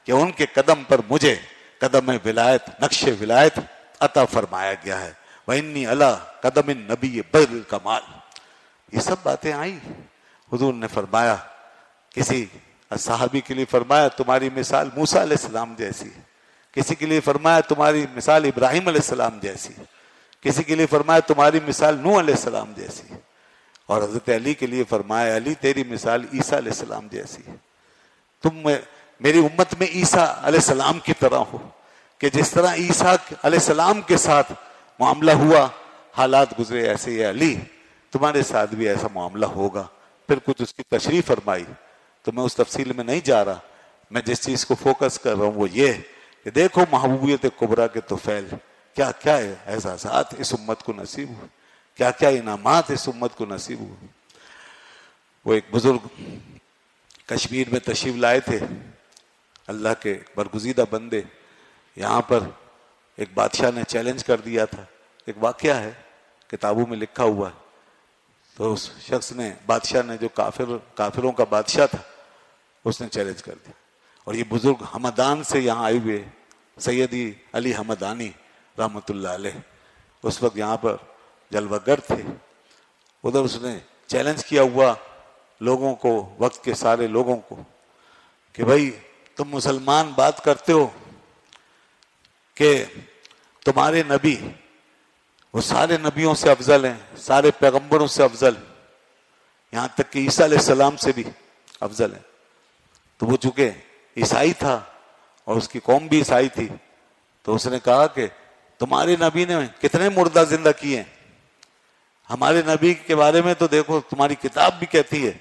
کہ ان کے قدم پر مجھے قدم ولایت, نقش ولایت عطا فرمایا گیا ہے. وَإِنِّي عَلَىٰ قَدَمِ النَّبِيِّ بَدْرِ الْكَمَالِ. یہ سب باتیں آئی. حضور نے فرمایا, کسی صحابی کے لیے فرمایا تمہاری مثال موسیٰ علیہ السلام جیسی ہے, کسی کے لیے فرمایا تمہاری مثال ابراہیم علیہ السلام جیسی ہے, کسی کے لیے فرمایا تمہاری مثال نوح علیہ السلام جیسی ہے, اور حضرت علی کے لیے فرمایا علی تیری مثال عیسیٰ علیہ السلام جیسی ہے. تم میری امت میں عیسیٰ علیہ السلام کی طرح ہو کہ جس طرح عیسیٰ علیہ السلام کے ساتھ معاملہ ہوا, حالات گزرے, ایسے ہی علی تمہارے ساتھ بھی ایسا معاملہ ہوگا. پھر کچھ اس کی تشریح فرمائی, تو میں اس تفصیل میں نہیں جا رہا. میں جس چیز کو فوکس کر رہا ہوں وہ یہ کہ دیکھو محبوبیت کبریٰ کے طفیل کیا کیا احساسات اس امت کو نصیب ہوئے, کیا کیا انعامات اس امت کو نصیب ہوئے. وہ ایک بزرگ کشمیر میں تشریف لائے تھے, اللہ کے برگزیدہ بندے. یہاں پر ایک بادشاہ نے چیلنج کر دیا تھا, ایک واقعہ ہے کتابوں میں لکھا ہوا ہے. تو اس شخص نے, بادشاہ نے, جو کافروں کا بادشاہ تھا, اس نے چیلنج کر دیا. اور یہ بزرگ ہمدان سے یہاں آئے ہوئے سیدی علی ہمدانی رحمۃ اللہ علیہ اس وقت یہاں پر جلوہ گر تھے. ادھر اس نے چیلنج کیا ہوا لوگوں کو, وقت کے سارے لوگوں کو, کہ بھائی تم مسلمان بات کرتے ہو کہ تمہارے نبی وہ سارے نبیوں سے افضل ہیں, سارے پیغمبروں سے افضل, یہاں تک کہ عیسیٰ علیہ السلام سے بھی افضل ہیں. تو وہ چونکہ عیسائی تھا اور اس کی قوم بھی عیسائی تھی, تو اس نے کہا کہ تمہارے نبی نے کتنے مردہ زندہ کیے ہیں, ہمارے نبی کے بارے میں تو دیکھو تمہاری کتاب بھی کہتی ہے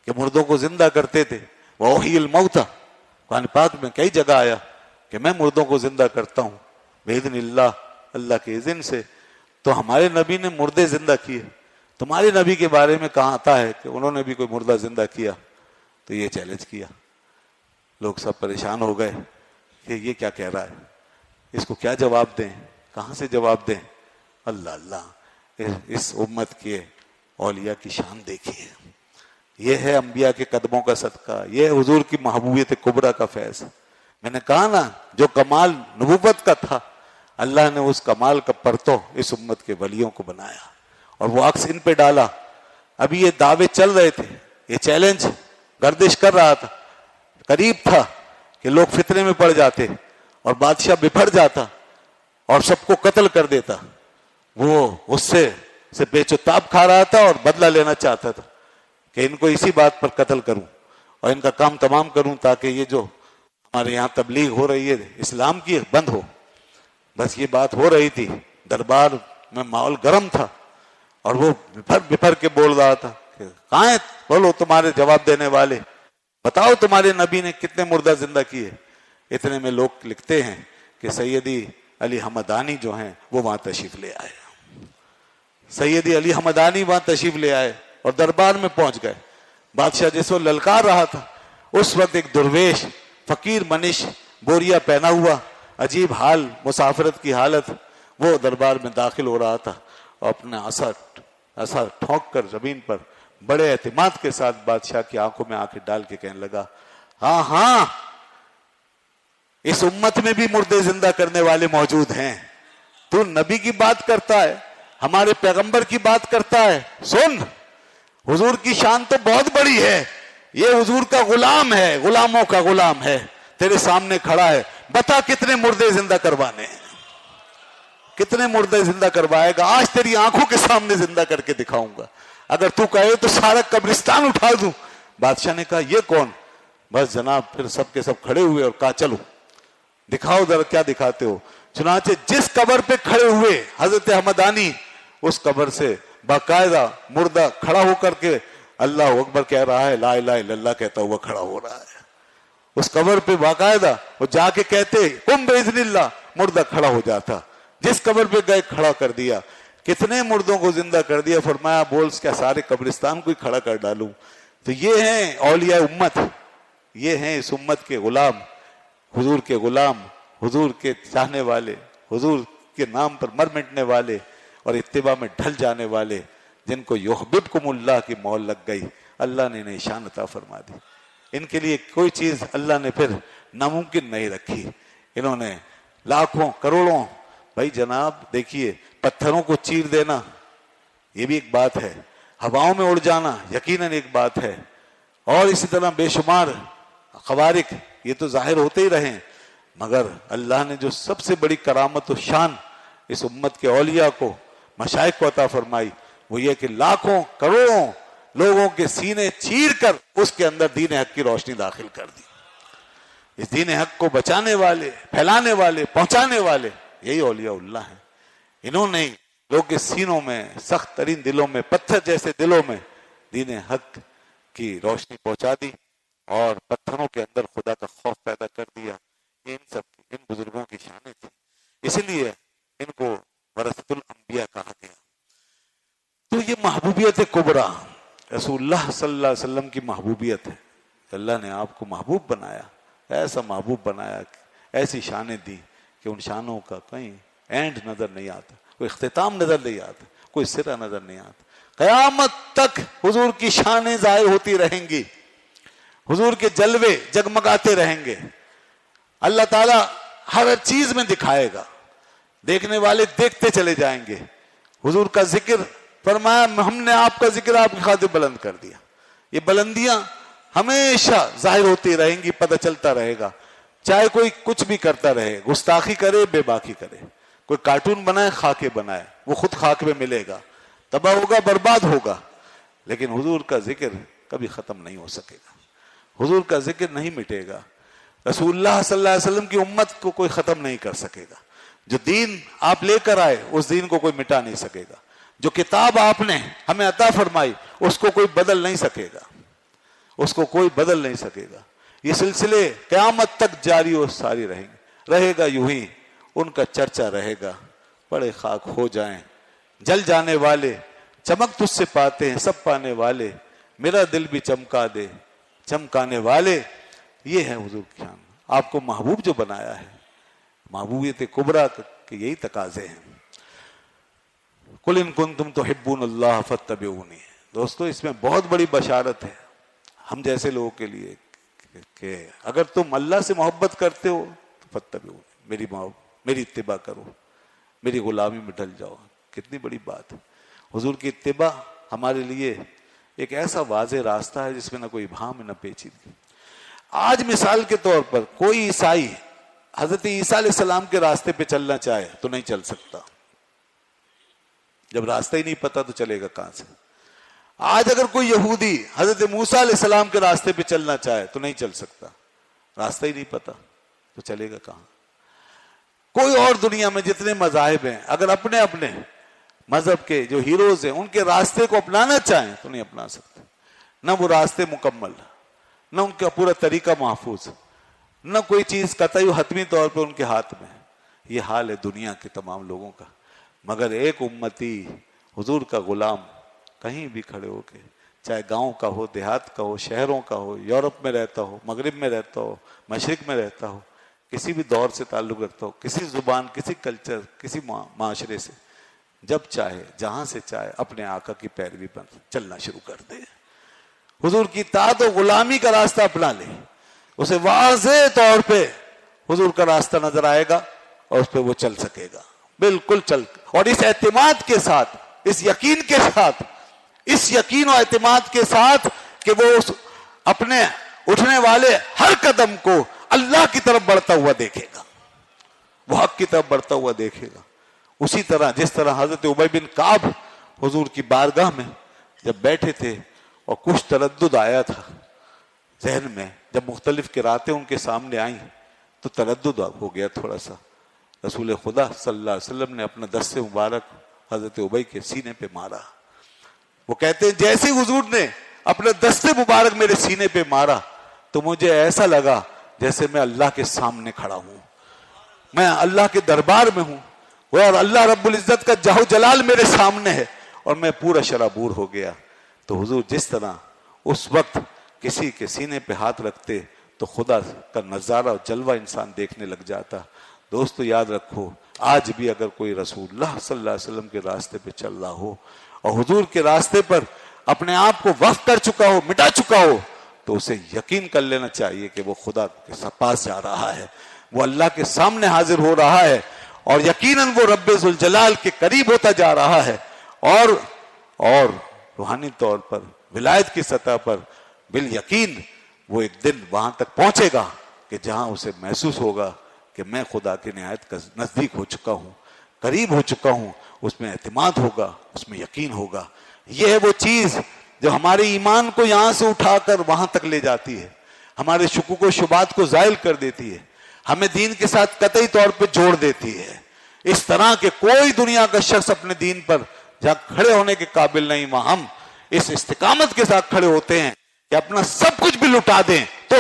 کہ مردوں کو زندہ کرتے تھے. وحی الموتا، قرآن پاک میں کئی جگہ آیا کہ میں مردوں کو زندہ کرتا ہوں باذن اللہ، اللہ کے اذن سے. تو ہمارے نبی نے مردے زندہ کیے. تمہارے نبی کے بارے میں کہاں آتا ہے کہ انہوں نے بھی کوئی مردہ زندہ کیا؟ تو یہ چیلنج کیا. لوگ سب پریشان ہو گئے کہ یہ کیا کہہ رہا ہے، اس کو کیا جواب دیں، کہاں سے جواب دیں. اللہ اللہ، اس امت کے اولیاء کی شان دیکھیے. یہ ہے انبیاء کے قدموں کا صدقہ، یہ ہے حضور کی محبوبیت کبریٰ کا فیض. میں نے کہا نا، جو کمال نبوت کا تھا اللہ نے اس کمال کا پرتو اس امت کے ولیوں کو بنایا اور وہ عکس ان پہ ڈالا. ابھی یہ دعوے چل رہے تھے، یہ چیلنج گردش کر رہا تھا. قریب تھا کہ لوگ فتنے میں پڑ جاتے اور بادشاہ بپھر جاتا اور سب کو قتل کر دیتا. وہ غصے سے بے چتاب کھا رہا تھا اور بدلہ لینا چاہتا تھا کہ ان کو اسی بات پر قتل کروں اور ان کا کام تمام کروں تاکہ یہ جو ہمارے یہاں تبلیغ ہو رہی ہے اسلام کی بند ہو. بس یہ بات ہو رہی تھی، دربار میں ماحول گرم تھا اور وہ بپھر کے بول رہا تھا کہ کہاں بولو تمہارے جواب دینے والے، بتاؤ تمہارے نبی نے کتنے مردہ زندہ کیے. اتنے میں لوگ لکھتے ہیں کہ سیدی علی حمدانی جو ہیں وہ وہاں تشریف لے آئے. سیدی علی حمدانی وہاں تشریف لے آئے اور دربار میں پہنچ گئے. بادشاہ جس وقت للکار رہا تھا اس وقت ایک درویش فقیر منش بوریا پہنا ہوا، عجیب حال، مسافرت کی حالت، وہ دربار میں داخل ہو رہا تھا اور اپنا عصا ٹھونک کر زمین پر بڑے اعتماد کے ساتھ بادشاہ کی آنکھوں میں آنکھیں ڈال کے کہنے لگا، ہاں ہاں اس امت میں بھی مردے زندہ کرنے والے موجود ہیں. تو نبی کی بات کرتا ہے، ہمارے پیغمبر کی بات کرتا ہے. سن، حضور کی شان تو بہت بڑی ہے، یہ حضور کا غلام ہے، غلاموں کا غلام ہے، تیرے سامنے کھڑا ہے. بتا کتنے مردے زندہ کروانے ہیں، کتنے مردے زندہ کروائے گا؟ آج تیری آنکھوں کے سامنے زندہ کر کے دکھاؤں گا. اگر تو کہے تو سارا قبرستان اٹھا دوں. بادشاہ نے کہا یہ کون؟ بس جناب پھر سب کے سب کھڑے ہوئے اور کہا چلو دکھاؤ ذرا کیا دکھاتے ہو. چنانچہ جس قبر پہ کھڑے ہوئے حضرت حمدانی، اس قبر سے باقاعدہ مردہ کھڑا ہو کر کے اللہ اکبر کہہ رہا ہے، لا الہ الا اللہ کہتا ہوا کھڑا ہو رہا ہے. اس قبر پہ باقاعدہ وہ جا کے کہتے قم باذن اللہ، مردہ کھڑا ہو جاتا. جس قبر پہ گئے کھڑا کر دیا. کتنے مردوں کو زندہ کر دیا. فرمایا بول کیا سارے قبرستان کو ہی کھڑا کر ڈالوں. تو یہ ہیں اولیاء امت، یہ ہیں اس امت کے غلام، حضور کے غلام، حضور کے چاہنے والے، حضور کے نام پر مر مٹنے والے اور اتباع میں ڈھل جانے والے، جن کو یحببکم اللہ کی مول لگ گئی. اللہ نے انہیں شان عطا فرما دی. ان کے لیے کوئی چیز اللہ نے پھر ناممکن نہیں رکھی. انہوں نے لاکھوں کروڑوں، بھائی جناب دیکھیے، پتھروں کو چیر دینا یہ بھی ایک بات ہے، ہواؤں میں اڑ جانا یقیناً ایک بات ہے، اور اسی طرح بے شمار خوارق یہ تو ظاہر ہوتے ہی رہے. مگر اللہ نے جو سب سے بڑی کرامت و شان اس امت کے اولیاء کو، مشائخ کو عطا فرمائی، وہ یہ کہ لاکھوں کروڑوں لوگوں کے سینے چیر کر اس کے اندر دین حق کی روشنی داخل کر دی. اس دین حق کو بچانے والے، پھیلانے والے، پہنچانے والے یہی اولیاء اللہ ہیں. انہوں نے لوگوں کے سینوں میں، سخت ترین دلوں میں، پتھر جیسے دلوں میں دین حق کی روشنی پہنچا دی اور پتھروں کے اندر خدا کا خوف پیدا کر دیا. ان بزرگوں کی شانیں تھی، اسی لیے ان کو ورثۃ الانبیاء کہا گیا. تو یہ محبوبیت کبریٰ رسول اللہ صلی اللہ علیہ وسلم کی محبوبیت ہے. اللہ نے آپ کو محبوب بنایا، ایسا محبوب بنایا، ایسی شانیں دی کہ ان شانوں کا کہیں اینڈ نظر نہیں آتا، کوئی اختتام نظر نہیں آتا، کوئی سرا نظر نہیں آتا. قیامت تک حضور کی شانیں ظاہر ہوتی رہیں گی، حضور کے جلوے جگمگاتے رہیں گے. اللہ تعالیٰ ہر چیز میں دکھائے گا، دیکھنے والے دیکھتے چلے جائیں گے. حضور کا ذکر فرمایا ہم نے آپ کا ذکر آپ کی خاطر بلند کر دیا. یہ بلندیاں ہمیشہ ظاہر ہوتی رہیں گی، پتہ چلتا رہے گا. چاہے کوئی کچھ بھی کرتا رہے، گستاخی کرے، بے باکی کرے، کوئی کارٹون بنائے، خاکے بنائے، وہ خود خاک میں ملے گا، تباہ ہوگا، برباد ہوگا. لیکن حضور کا ذکر کبھی ختم نہیں ہو سکے گا، حضور کا ذکر نہیں مٹے گا. رسول اللہ صلی اللہ علیہ وسلم کی امت کو کوئی ختم نہیں کر سکے گا. جو دین آپ لے کر آئے اس دین کو کوئی مٹا نہیں سکے گا. جو کتاب آپ نے ہمیں عطا فرمائی اس کو کوئی بدل نہیں سکے گا. اس کو کوئی بدل نہیں سکے گا. یہ سلسلے قیامت تک جاری و ساری رہے گا یوں ہی. ان کا چرچا رہے گا. بڑے خاک ہو جائیں جل جانے والے, چمک تجھ سے پاتے ہیں سب پانے والے, میرا دل بھی چمکا دے چمکانے والے. یہ ہے حضور کی شان. آپ کو محبوب جو بنایا ہے, محبوبیت کبریٰ کے یہی تقاضے ہیں. قل ان کنتم تحبون اللہ فاتبعونی. دوستو اس میں بہت بڑی بشارت ہے ہم جیسے لوگوں کے لیے کہ اگر تم اللہ سے محبت کرتے ہو تو فاتبعونی, میری اتباع کرو, میری غلامی میں ڈھل جاؤ. کتنی بڑی بات ہے. حضور کی اتباع ہمارے لیے ایک ایسا واضح راستہ ہے جس میں نہ کوئی ابہام نہ پیچیدگی. آج مثال کے طور پر کوئی عیسائی حضرت عیسیٰ علیہ السلام کے راستے پہ چلنا چاہے تو نہیں چل سکتا. جب راستہ ہی نہیں پتا تو چلے گا کہاں سے. آج اگر کوئی یہودی حضرت موسیٰ علیہ السلام کے راستے پہ چلنا چاہے تو نہیں چل سکتا. راستہ ہی نہیں پتا تو چلے گا کہاں. کوئی اور دنیا میں جتنے مذاہب ہیں اگر اپنے اپنے مذہب کے جو ہیروز ہیں ان کے راستے کو اپنانا چاہیں تو نہیں اپنا سکتے. نہ وہ راستے مکمل, نہ ان کا پورا طریقہ محفوظ, نہ کوئی چیز قطعی و حتمی طور پہ ان کے ہاتھ میں. یہ حال ہے دنیا کے تمام لوگوں کا. مگر ایک امتی حضور کا غلام کہیں بھی کھڑے ہو کے, چاہے گاؤں کا ہو, دیہات کا ہو, شہروں کا ہو, یورپ میں رہتا ہو, مغرب میں رہتا ہو, مشرق میں رہتا ہو, کسی بھی دور سے تعلق رکھتا ہو, کسی زبان, کسی کلچر, کسی معاشرے سے, جب چاہے جہاں سے چاہے اپنے آقا کی پیروی پر چلنا شروع کر دے. حضور کی اطاعت و غلامی کا راستہ اپنا لے. اسے واضح طور پہ حضور کا راستہ نظر آئے گا اور اس پہ وہ چل سکے گا. بالکل چل, اور اس اعتماد کے ساتھ, اس یقین کے ساتھ, اس یقین و اعتماد کے ساتھ کہ وہ اپنے اٹھنے والے ہر قدم کو اللہ کی طرف بڑھتا ہوا دیکھے گا, وہ حق کی طرف بڑھتا ہوا دیکھے گا. اسی طرح جس طرح حضرت ابی بن کعب حضور کی بارگاہ میں جب بیٹھے تھے اور کچھ تردد آیا تھا ذہن میں, جب مختلف قراتیں ان کے سامنے آئیں تو تردد ہو گیا تھوڑا سا. رسول خدا صلی اللہ علیہ وسلم نے اپنا دست مبارک حضرت ابی کے سینے پہ مارا. وہ کہتے ہیں جیسے حضور نے اپنا دست مبارک میرے سینے پہ مارا تو مجھے ایسا لگا جیسے میں اللہ کے سامنے کھڑا ہوں, میں اللہ کے دربار میں ہوں اور اللہ رب العزت کا جاہ و جلال میرے سامنے ہے اور میں پورا شرابور ہو گیا. تو حضور جس طرح اس وقت کسی کے سینے پہ ہاتھ رکھتے تو خدا کا نظارہ اور جلوہ انسان دیکھنے لگ جاتا. دوستو یاد رکھو, آج بھی اگر کوئی رسول اللہ صلی اللہ علیہ وسلم کے راستے پہ چل رہا ہو اور حضور کے راستے پر اپنے آپ کو وقف کر چکا ہو, مٹا چکا ہو, تو اسے یقین کر لینا چاہیے کہ وہ خدا کے پاس جا رہا ہے, وہ اللہ کے سامنے حاضر ہو رہا ہے اور یقیناً وہ رب ذوالجلال کے قریب ہوتا جا رہا ہے اور روحانی طور پر ولایت کی سطح پر بالیقین وہ ایک دن وہاں تک پہنچے گا کہ جہاں اسے محسوس ہوگا کہ میں خدا کے نہایت نزدیک ہو چکا ہوں, قریب ہو چکا ہوں. اس میں اعتماد ہوگا, اس میں یقین ہوگا. یہ ہے وہ چیز جو ہمارے ایمان کو یہاں سے اٹھا کر وہاں تک لے جاتی ہے, ہمارے شکوک و شبہات کو زائل کر دیتی ہے, ہمیں دین کے ساتھ قطعی طور پہ جوڑ دیتی ہے. اس طرح کے کوئی دنیا کا شخص اپنے دین پر جہاں کھڑے ہونے کے قابل نہیں, وہاں ہم اس استقامت کے ساتھ کھڑے ہوتے ہیں کہ اپنا سب کچھ بھی لٹا دیں تو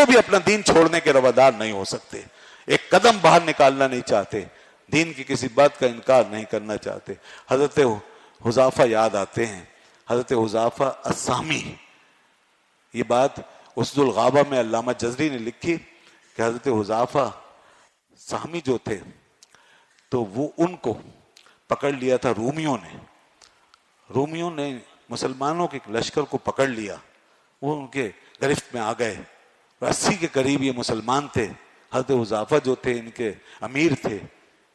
بھی اپنا دین چھوڑنے کے روادار نہیں ہو سکتے. ایک قدم باہر نکالنا نہیں چاہتے, دین کی کسی بات کا انکار نہیں کرنا چاہتے. حضرت حذافہ یاد آتے ہیں, حضرت حذافہ السامی. یہ بات اسد الغابہ میں علامہ جزری نے لکھی کہ حضرت حذافہ سامی جو تھے تو وہ ان کو پکڑ لیا تھا رومیوں نے مسلمانوں کے لشکر کو پکڑ لیا, وہ ان کے گرفت میں آ گئے. 80 کے قریب یہ مسلمان تھے. حضرت حذافہ جو تھے ان کے امیر تھے,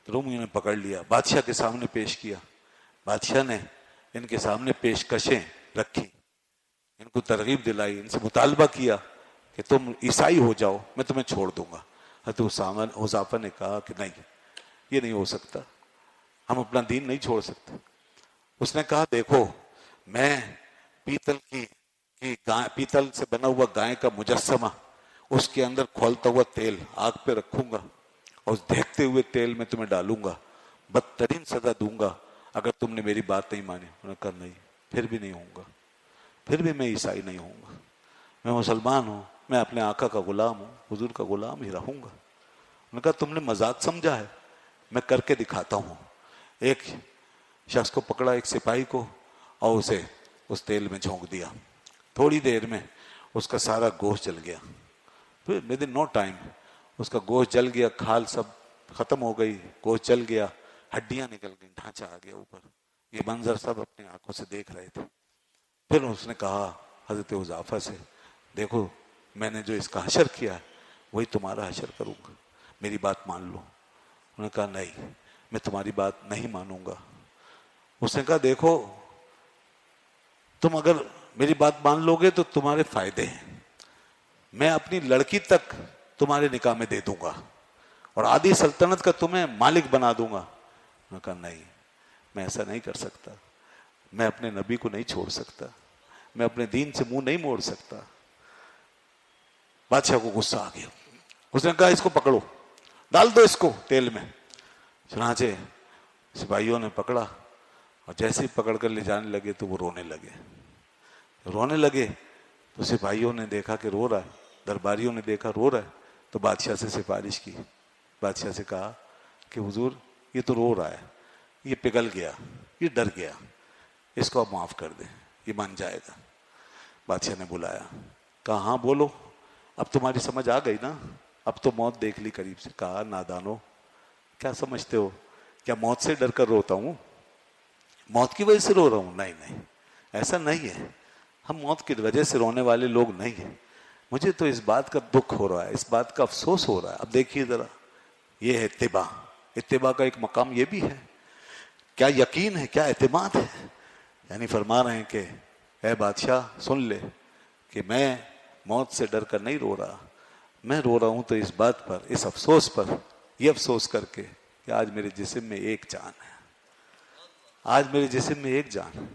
رومیوں نے پکڑ لیا, بادشاہ کے سامنے پیش کیا. بادشاہ نے ان کے سامنے پیشکشیں رکھی, ان کو ترغیب دلائی, ان سے مطالبہ کیا کہ تم عیسائی ہو جاؤ, میں تمہیں چھوڑ دوں گا. حضرت حذافہ نے کہا کہ نہیں, یہ نہیں ہو سکتا, ہم اپنا دین نہیں چھوڑ سکتے. اس نے کہا دیکھو, میں پیتل سے بنا ہوا گائے کا مجسمہ, اس کے اندر کھولتا ہوا تیل آگ پہ رکھوں گا اور اس دیکھتے ہوئے تیل میں تمہیں ڈالوں گا, بدترین سزا دوں گا اگر تم نے میری بات نہیں مانی. انہوں نے کہا نہیں, پھر بھی نہیں ہوں گا, پھر بھی میں عیسائی نہیں ہوں گا. میں مسلمان ہوں, میں اپنے آقا کا غلام ہوں, حضور کا غلام ہی رہوں گا. انہوں نے کہا تم نے مذاق سمجھا ہے, میں کر کے دکھاتا ہوں. ایک شخص کو پکڑا, ایک سپاہی کو, اور اسے اس تیل میں جھونک دیا. تھوڑی دیر میں اس کا سارا گوشت جل گیا. ود ان نو ٹائم اس کا گوشت جل گیا, کھال سب ختم ہو گئی, گوشت جل گیا, ہڈیاں نکل گئی, ڈھانچہ آ گیا اوپر. یہ منظر سب اپنے آنکھوں سے دیکھ رہے تھے. پھر اس نے کہا حضرت حذیفہ سے, دیکھو میں نے جو اس کا حشر کیا ہے وہی تمہارا حشر کروں گا, میری بات مان لو. انہوں نے کہا نہیں, میں تمہاری بات نہیں مانوں گا. اس نے کہا دیکھو تم اگر میری بات مان لو گے تو تمہارے فائدے ہیں, میں اپنی لڑکی تک تمہارے نکاح میں دے دوں گا اور آدھی سلطنت کا تمہیں مالک بنا دوں گا. انہوں نے کہا نہیں, میں ایسا نہیں کر سکتا, میں اپنے نبی کو نہیں چھوڑ سکتا, میں اپنے دین سے منہ نہیں موڑ سکتا. بادشاہ کو غصہ آ گیا. اس نے کہا اس کو پکڑو, ڈال دو اس کو تیل میں. چنانچہ سپاہیوں نے پکڑا اور جیسے ہی پکڑ کر لے جانے لگے تو وہ رونے لگے. تو سپاہیوں نے دیکھا کہ رو رہا ہے, درباریوں نے دیکھا رو رہا ہے, تو بادشاہ سے سفارش کی. بادشاہ سے کہا کہ حضور یہ تو رو رہا ہے, یہ پگھل گیا, یہ ڈر گیا, اس کو آپ معاف کر دیں, یہ مان جائے گا. بادشاہ نے بلایا, کہا ہاں بولو, اب تمہاری سمجھ آ گئی نا, اب تو موت دیکھ لی قریب سے. کہا نادانو, کیا سمجھتے ہو, کیا موت سے ڈر کر روتا ہوں, موت کی وجہ سے رو رہا ہوں؟ نہیں, ایسا نہیں ہے, ہم موت کی وجہ سے رونے والے لوگ نہیں ہیں. مجھے تو اس بات کا دکھ ہو رہا ہے, اس بات کا افسوس ہو رہا ہے. اب دیکھیے ذرا, یہ ہے اتباع کا ایک مقام یہ بھی ہے. کیا یقین ہے, کیا اعتماد ہے. یعنی فرما رہے ہیں کہ اے بادشاہ سن لے کہ میں موت سے ڈر کر نہیں رو رہا, میں رو رہا ہوں تو اس بات پر, اس افسوس پر, یہ افسوس کر کے کہ آج میرے جسم میں ایک جان ہے, آج میرے جسم میں ایک جان ہے.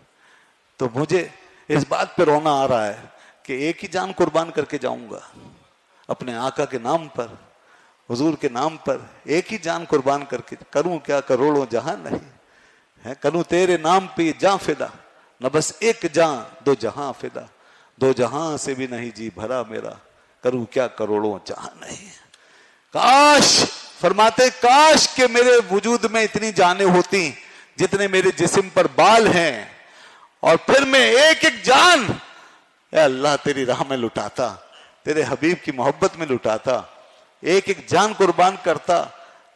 تو مجھے اس بات پہ رونا آ رہا ہے کہ ایک ہی جان قربان کر کے جاؤں گا اپنے آقا کے نام پر, حضور کے نام پر, ایک ہی جان قربان کر کے. کروں کیا کروڑوں جہاں نہیں ہے, کروں تیرے نام پہ جاں فدا, نہ بس ایک جاں دو جہاں فدا, دو جہاں سے بھی نہیں جی بھرا میرا, کروں کیا کروڑوں جہاں نہیں. کاش, فرماتے کاش کہ میرے وجود میں اتنی جانیں ہوتی جتنے میرے جسم پر بال ہیں, اور پھر میں ایک ایک جان اے اللہ تیری راہ میں لٹاتا, تیرے حبیب کی محبت میں لٹاتا, ایک ایک جان قربان کرتا.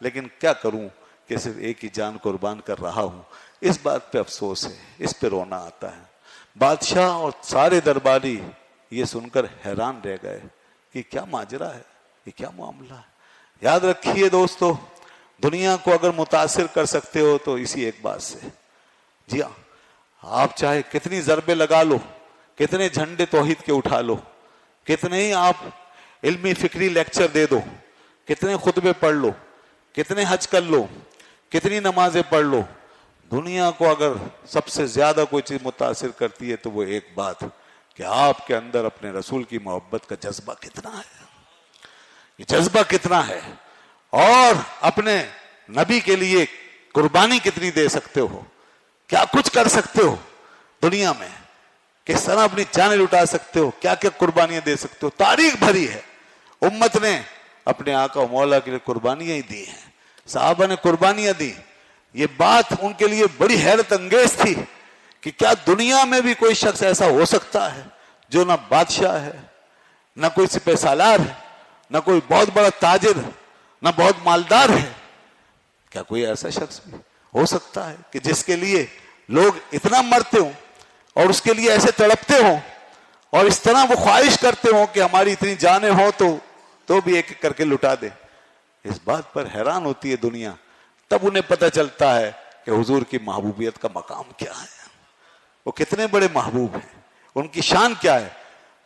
لیکن کیا کروں کہ صرف ایک ہی جان قربان کر رہا ہوں. اس بات پہ افسوس ہے, اس پہ رونا آتا ہے. بادشاہ اور سارے درباری یہ سن کر حیران رہ گئے کہ کیا ماجرا ہے, یہ کیا معاملہ ہے. یاد رکھیے دوستو, دنیا کو اگر متاثر کر سکتے ہو تو اسی ایک بات سے. جی ہاں, آپ چاہے کتنی ضربے لگا لو, کتنے جھنڈے توحید کے اٹھا لو, کتنے ہی آپ علمی فکری لیکچر دے دو, کتنے خطبے پڑھ لو, کتنے حج کر لو, کتنی نمازیں پڑھ لو, دنیا کو اگر سب سے زیادہ کوئی چیز متاثر کرتی ہے تو وہ ایک بات کہ آپ کے اندر اپنے رسول کی محبت کا جذبہ کتنا ہے, یہ جذبہ کتنا ہے, اور اپنے نبی کے لیے قربانی کتنی دے سکتے ہو, کیا کچھ کر سکتے ہو دنیا میں, کس طرح اپنی جانیں لٹا سکتے ہو, کیا کیا قربانیاں دے سکتے ہو. تاریخ بھری ہے, امت نے اپنے آقا و مولا کے لیے قربانیاں ہی دی ہیں, صحابہ نے قربانیاں دی. یہ بات ان کے لیے بڑی حیرت انگیز تھی کہ کیا دنیا میں بھی کوئی شخص ایسا ہو سکتا ہے جو نہ بادشاہ ہے, نہ کوئی سپہ سالار ہے, نہ کوئی بہت بڑا تاجر, نہ بہت مالدار ہے. کیا کوئی ایسا شخص بھی ہو سکتا ہے کہ جس کے لیے لوگ اتنا مرتے ہوں اور اس کے لیے ایسے تڑپتے ہوں اور اس طرح وہ خواہش کرتے ہوں کہ ہماری اتنی جانیں ہوں تو بھی ایک ایک کر کے لٹا دے. اس بات پر حیران ہوتی ہے دنیا. تب انہیں پتہ چلتا ہے کہ حضور کی محبوبیت کا مقام کیا ہے, وہ کتنے بڑے محبوب ہیں, ان کی شان کیا ہے.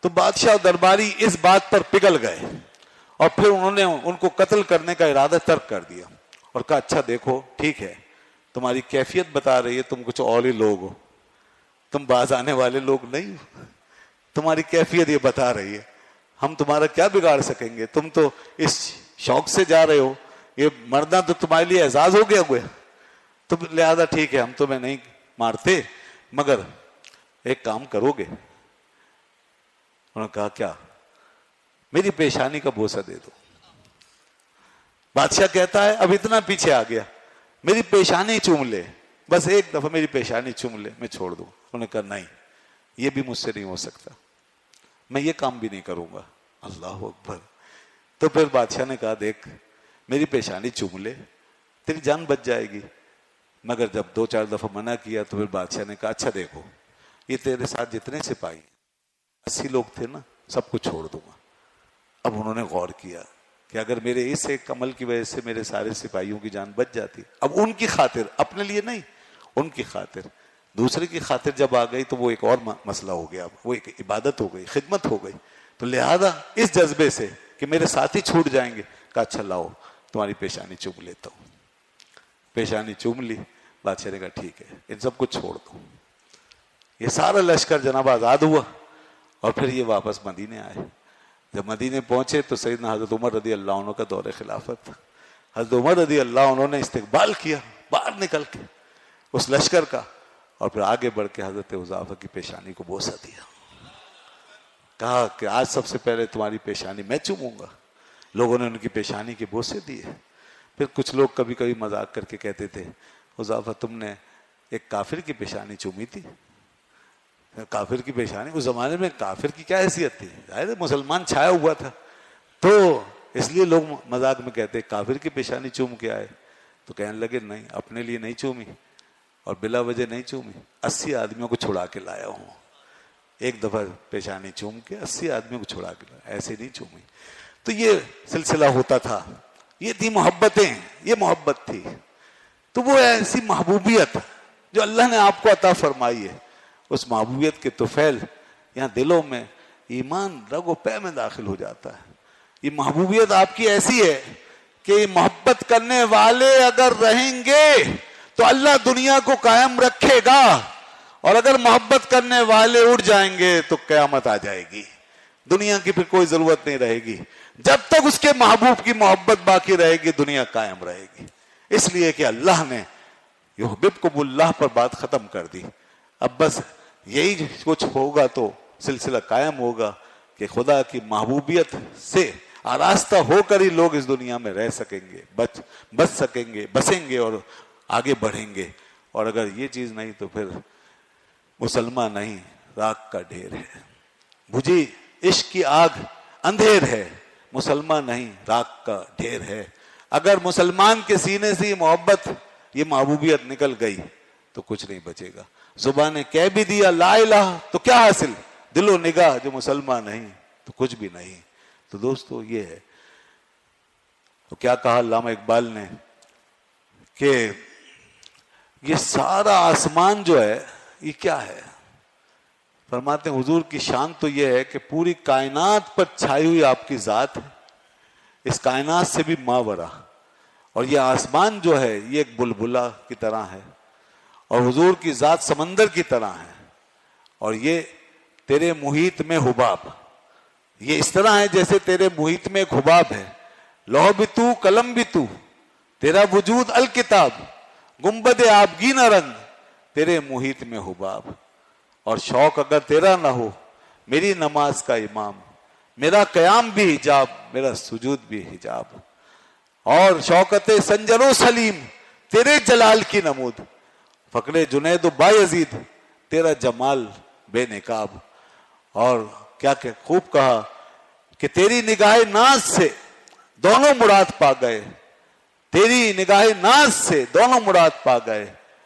تو بادشاہ اور درباری اس بات پر پگھل گئے اور پھر انہوں نے ان کو قتل کرنے کا ارادہ ترک کر دیا اور کہا اچھا دیکھو ٹھیک ہے, تمہاری کیفیت بتا رہی ہے تم کچھ اور ہی لوگ ہو, تم باز آنے والے لوگ نہیں ہو, تمہاری کیفیت یہ بتا رہی ہے, ہم تمہارا کیا بگاڑ سکیں گے, تم تو اس شوق سے جا رہے ہو, یہ مرنا تو تمہارے لیے اعزاز ہو گیا ہوئے, تو لہذا ٹھیک ہے ہم تمہیں نہیں مارتے, مگر ایک کام کرو گے, انہوں نے کہا کیا؟ میری پیشانی کا بوسہ دے دو. بادشاہ کہتا ہے اب اتنا پیچھے آ گیا, میری پیشانی چوم لے, بس ایک دفعہ میری پیشانی چوم لے, میں چھوڑ دوں. انہوں نے کہا نہیں, یہ بھی مجھ سے نہیں ہو سکتا, میں یہ کام بھی نہیں کروں گا. اللہ اکبر. تو پھر بادشاہ نے کہا دیکھ, میری پیشانی چوم لے, تیری جان بچ جائے گی. مگر جب 2-4 دفعہ منع کیا تو پھر بادشاہ نے کہا اچھا دیکھو, یہ تیرے ساتھ جتنے سپاہی 80 لوگ تھے نا, سب کو چھوڑ دوں گا. اب انہوں نے غور کیا کہ اگر میرے اس ایک عمل کی وجہ سے میرے سارے سپاہیوں کی جان بچ جاتی, اب ان کی خاطر, اپنے لیے نہیں, ان کی خاطر, دوسرے کی خاطر جب آ گئی تو وہ ایک اور مسئلہ ہو گیا, وہ ایک عبادت ہو گئی, خدمت ہو گئی. تو لہذا اس جذبے سے کہ میرے ساتھی چھوٹ جائیں گے, کہا اچھا لاؤ تمہاری پیشانی چوم لیتا ہوں. پیشانی چوم لی. بادشاہ نے کہا ٹھیک ہے, ان سب کو چھوڑ دو. یہ سارا لشکر جناب آزاد ہوا اور پھر یہ واپس مدینے آئے. جب مدینے پہنچے تو سیدنا حضرت عمر رضی اللہ عنہ کا دور خلافت تھا. حضرت عمر رضی اللہ عنہ نے استقبال کیا باہر نکل کے اس لشکر کا, اور پھر آگے بڑھ کے حضرت حذیفہ کی پیشانی کو بوسہ دیا. کہا کہ آج سب سے پہلے تمہاری پیشانی میں چوموں گا. لوگوں نے ان کی پیشانی کے بوسے دیے. پھر کچھ لوگ کبھی کبھی مذاق کر کے کہتے تھے حذیفہ تم نے ایک کافر کی پیشانی چومی تھی. کافر کی پیشانی, اس زمانے میں کافر کی کیا حیثیت تھی, ظاہر مسلمان چھایا ہوا تھا, تو اس لیے لوگ مذاق میں کہتے کافر کی پیشانی چوم کے آئے. تو کہنے لگے نہیں, اپنے لیے نہیں چومی اور بلا وجہ نہیں چومی, 80 آدمیوں کو چھڑا کے لایا ہوں. ایک دفعہ پیشانی چوم کے 80 آدمیوں کو چھڑا کے لایا, ایسے نہیں چومی. تو یہ سلسلہ ہوتا تھا. یہ تھی محبتیں, یہ محبت تھی. تو وہ ایسی محبوبیت جو اللہ نے آپ کو عطا فرمائی ہے, اس محبوبیت کے طفیل یہاں دلوں میں ایمان رگ و پے میں داخل ہو جاتا ہے. یہ محبوبیت آپ کی ایسی ہے کہ محبت کرنے والے اگر رہیں گے تو اللہ دنیا کو قائم رکھے گا, اور اگر محبت کرنے والے اٹھ جائیں گے تو قیامت آ جائے گی. دنیا کی پھر کوئی ضرورت نہیں رہے گی. جب تک اس کے محبوب کی محبت باقی رہے گی دنیا قائم رہے گی. اس لیے کہ اللہ نے یحببکم اللہ پر بات ختم کر دی. اب بس یہی کچھ ہوگا تو سلسلہ قائم ہوگا کہ خدا کی محبوبیت سے آراستہ ہو کر ہی لوگ اس دنیا میں رہ سکیں گے, بچ سکیں گے, بسیں گے اور آگے بڑھیں گے. اور اگر یہ چیز نہیں تو پھر مسلمان نہیں, راک کا ڈھیر ہے. بجھی عشق کی آگ اندھیر ہے, مسلمان نہیں, راک کا ڈھیر ہے. اگر مسلمان کے سینے سے یہ محبت, یہ محبوبیت نکل گئی تو کچھ نہیں بچے گا. زبان نے کہہ بھی دیا لا الہ تو کیا حاصل, دل و نگاہ جو مسلمان نہیں تو کچھ بھی نہیں. تو دوستو یہ ہے. تو کیا کہا علامہ اقبال نے کہ یہ سارا آسمان جو ہے یہ کیا ہے. فرماتے ہیں حضور کی شان تو یہ ہے کہ پوری کائنات پر چھائی ہوئی آپ کی ذات ہے, اس کائنات سے بھی ماورا. اور یہ آسمان جو ہے یہ ایک بلبلا کی طرح ہے, اور حضور کی ذات سمندر کی طرح ہے, اور یہ تیرے محیط میں حباب, یہ اس طرح ہے جیسے تیرے محیط میں ایک حباب ہے. لوح بھی تو, قلم بھی تو, تیرا وجود الکتاب, گنبد آبگینہ رنگ, تیرے محیط میں حباب. اور شوق اگر تیرا نہ ہو, میری نماز کا امام, میرا قیام بھی حجاب, میرا سجود بھی حجاب. اور شوکت سنجر و سلیم, تیرے جلال کی نمود, فقر جنید و بایزید, تیرا جمال بے نقاب. اور کیا کہ خوب کہا کہ تیری نگاہ ناز سے دونوں مراد پا گئے, تیری نگاہ ناز سے دونوں مراد پا گئے.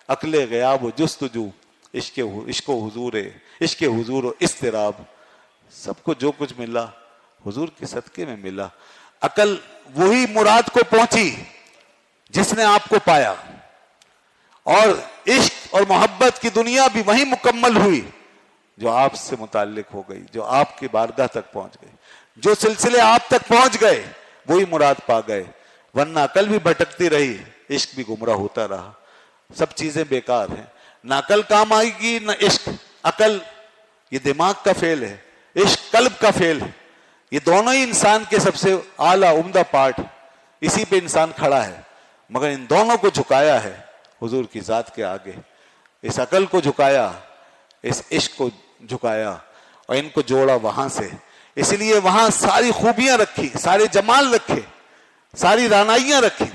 عقل غیاب و جستجو, عشق و حضور, عشق حضور و اضطراب, سب کو جو کچھ ملا حضور کے صدقے میں ملا. عقل وہی مراد کو پہنچی جس نے آپ کو پایا, اور عشق اور محبت کی دنیا بھی وہی مکمل ہوئی جو آپ سے متعلق ہو گئی, جو آپ کی بارگاہ تک پہنچ گئی. جو سلسلے آپ تک پہنچ گئے وہی مراد پا گئے, ورنہ عقل بھی بھٹکتی رہی, عشق بھی گمراہ ہوتا رہا. سب چیزیں بیکار ہیں, نہ عقل کام آئے گی نہ عشق. عقل یہ دماغ کا فعل ہے, عشق قلب کا فعل ہے. یہ دونوں ہی انسان کے سب سے اعلیٰ عمدہ پارٹ, اسی پہ انسان کھڑا ہے. مگر ان دونوں کو جھکایا ہے حضور کی ذات کے آگے. اس عقل کو جھکایا, اس عشق کو جھکایا, اور ان کو جوڑا وہاں سے. اس لیے وہاں ساری خوبیاں رکھی, سارے جمال رکھے, ساری رانائیاں رکھی.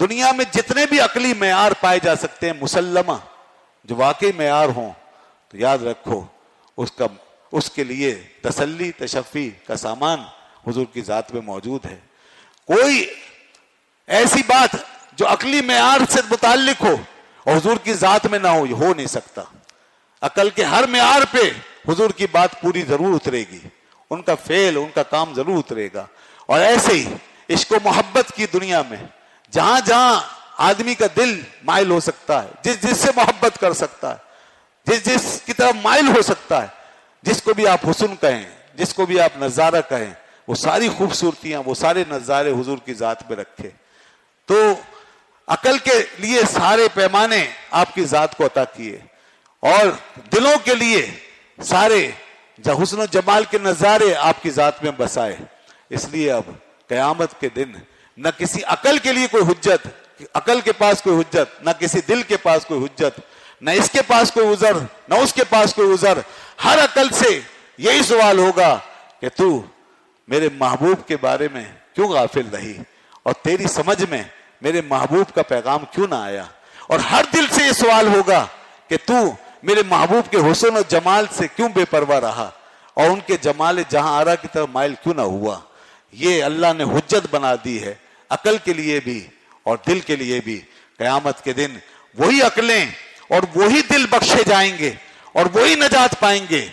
دنیا میں جتنے بھی عقلی معیار پائے جا سکتے ہیں مسلمہ جو واقعی معیار ہوں, تو یاد رکھو اس کے لیے تسلی تشفی کا سامان حضور کی ذات میں موجود ہے. کوئی ایسی بات جو عقلی معیار سے متعلق ہو اور حضور کی ذات میں نہ ہو نہیں سکتا. عقل کے ہر معیار پہ حضور کی بات پوری ضرور اترے گی, ان کا فعل ان کا کام ضرور اترے گا. اور ایسے ہی عشق و محبت کی دنیا میں جہاں جہاں آدمی کا دل مائل ہو سکتا ہے, جس سے محبت کر سکتا ہے, جس کی طرف مائل ہو سکتا ہے, جس کو بھی آپ حسن کہیں, جس کو بھی آپ نظارہ کہیں, وہ ساری خوبصورتیاں وہ سارے نظارے حضور کی ذات میں رکھے. تو عقل کے لیے سارے پیمانے آپ کی ذات کو عطا کیے اور دلوں کے لیے سارے حسن و جمال کے نظارے آپ کی ذات میں بسائے. اس لیے اب قیامت کے دن نہ کسی عقل کے لیے کوئی حجت, عقل کے پاس کوئی حجت, نہ کسی دل کے پاس کوئی حجت, نہ اس کے پاس کوئی عذر نہ اس کے پاس کوئی عذر. ہر عقل سے یہی سوال ہوگا کہ تو میرے محبوب کے بارے میں کیوں غافل رہی, اور تیری سمجھ میں میرے محبوب کا پیغام کیوں نہ آیا. اور ہر دل سے یہ سوال ہوگا کہ تو میرے محبوب کے حسن و جمال سے کیوں بے پرواہ رہا, اور ان کے جمال جہاں آرا کی طرف مائل کیوں نہ ہوا. یہ اللہ نے حجت بنا دی ہے عقل کے لیے بھی اور دل کے لیے بھی. قیامت کے دن وہی عقلیں اور وہی دل بخشے جائیں گے اور وہی نجات پائیں گے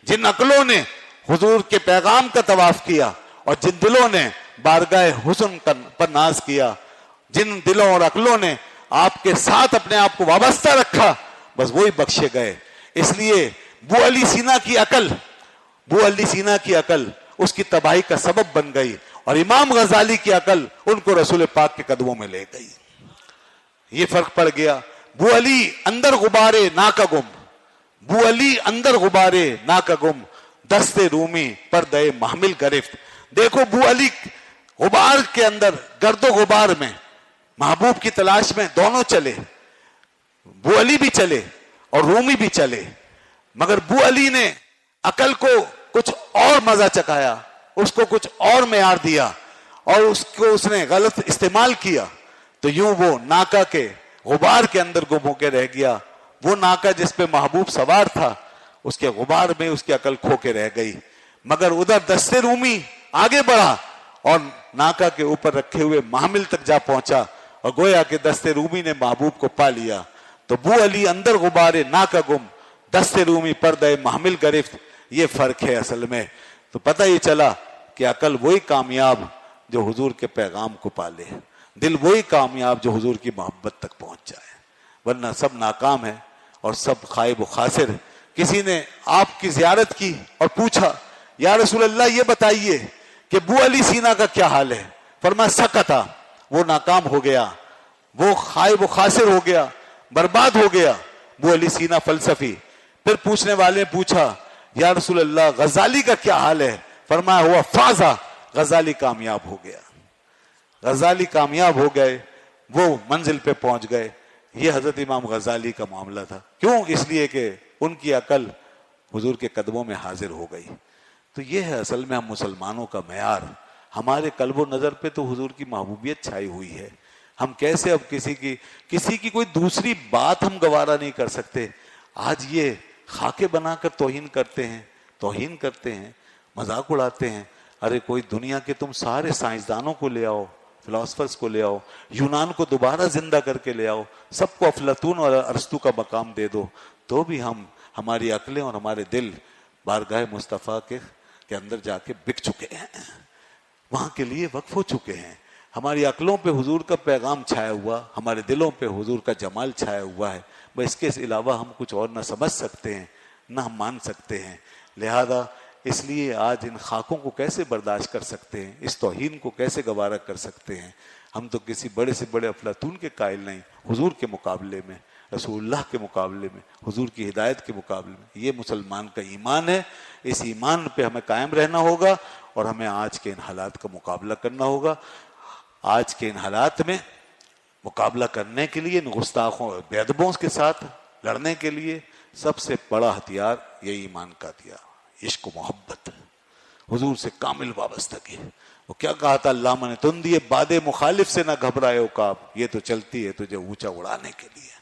جن عقلوں نے حضور کے پیغام کا طواف کیا اور جن دلوں نے بارگاہ حسن پر ناز کیا, جن دلوں اور عقلوں نے آپ کے ساتھ اپنے آپ کو وابستہ رکھا, بس وہی بخشے گئے. اس لیے بو علی سینا کی عقل اس کی تباہی کا سبب بن گئی, اور امام غزالی کی عقل ان کو رسول پاک کے قدموں میں لے گئی. یہ فرق پڑ گیا. بو علی اندر غبارے نا کا گم, بو علی اندر غبارے نا کا گم, دست رومی پردے محمل گرفت. دیکھو بو علی غبار کے اندر, گرد و غبار میں محبوب کی تلاش میں دونوں چلے. بو علی بھی چلے اور رومی بھی چلے, مگر بو علی نے عقل کو کچھ اور مزہ چکھایا, اس کو کچھ اور معیار دیا اور اس نے غلط استعمال کیا, تو یوں وہ ناکا کے غبار کے اندر گم ہو کے رہ گیا. وہ ناکا جس پہ محبوب سوار تھا اس کے غبار میں اس کی عقل کھو کے رہ گئی. مگر ادھر دست رومی آگے بڑھا اور ناکا کے اوپر رکھے ہوئے محمل تک جا پہنچا, اور گویا کہ دست رومی نے محبوب کو پا لیا. تو بو علی اندر غبارے ناکا گم, دست رومی پردے محمل گرفت. یہ فرق ہے اصل میں. تو پتہ یہ چلا کہ عقل وہی کامیاب جو حضور کے پیغام کو پالے, دل وہی کامیاب جو حضور کی محبت تک پہنچ جائے, ورنہ سب ناکام ہے اور سب خائب و خاسر. کسی نے آپ کی زیارت کی اور پوچھا یا رسول اللہ یہ بتائیے کہ بو علی سینا کا کیا حال ہے. فرمایا سکتا, وہ ناکام ہو گیا, وہ خائب و خاسر ہو گیا, برباد ہو گیا. بو علی سینا فلسفی. پھر پوچھنے والے نے پوچھا یا رسول اللہ غزالی کا کیا حال ہے. فرمایا ہوا فازا, غزالی کامیاب ہو گیا, غزالی کامیاب ہو گئے, وہ منزل پہ پہنچ گئے. یہ حضرت امام غزالی کا معاملہ تھا. کیوں؟ اس لیے کہ ان کی عقل حضور کے قدموں میں حاضر ہو گئی. تو یہ ہے اصل میں ہم مسلمانوں کا معیار. ہمارے قلب و نظر پہ تو حضور کی محبوبیت چھائی ہوئی ہے. ہم کیسے اب کسی کی کوئی دوسری بات ہم گوارا نہیں کر سکتے. آج یہ خاکے بنا کر توہین کرتے ہیں, مذاق اڑاتے ہیں. ارے کوئی دنیا کے تم سارے سائنسدانوں کو لے آؤ, فلاسفرز کو لے آؤ, یونان کو دوبارہ زندہ کر کے لے آؤ, سب کو افلاطون اور ارسطو کا مقام دے دو, تو بھی ہماری عقلیں اور ہمارے دل بارگاہ مصطفیٰ کے اندر جا کے بک چکے ہیں, وہاں کے لیے وقف ہو چکے ہیں. ہماری عقلوں پہ حضور کا پیغام چھایا ہوا, ہمارے دلوں پہ حضور کا جمال چھایا ہوا ہے. بس اس کے علاوہ ہم کچھ اور نہ سمجھ سکتے ہیں, نہ ہم مان سکتے ہیں. لہذا اس لیے آج ان خاکوں کو کیسے برداشت کر سکتے ہیں, اس توہین کو کیسے گوارا کر سکتے ہیں. ہم تو کسی بڑے سے بڑے افلاطون کے قائل نہیں حضور کے مقابلے میں, رسول اللہ کے مقابلے میں, حضور کی ہدایت کے مقابلے میں. یہ مسلمان کا ایمان ہے. اس ایمان پہ ہمیں قائم رہنا ہوگا اور ہمیں آج کے ان حالات کا مقابلہ کرنا ہوگا. آج کے ان حالات میں مقابلہ کرنے کے لیے, ان گستاخوں اور بے ادبوں کے ساتھ لڑنے کے لیے سب سے بڑا ہتھیار یہ ایمان کا ہتھیار, عشق و محبت، حضور سے کامل وابستگی. وہ کیا کہا تھا علامہ نے، تم دیے باد مخالف سے نہ گھبرائے ہو کعب، یہ تو چلتی ہے تجھے اونچا اڑانے کے لیے.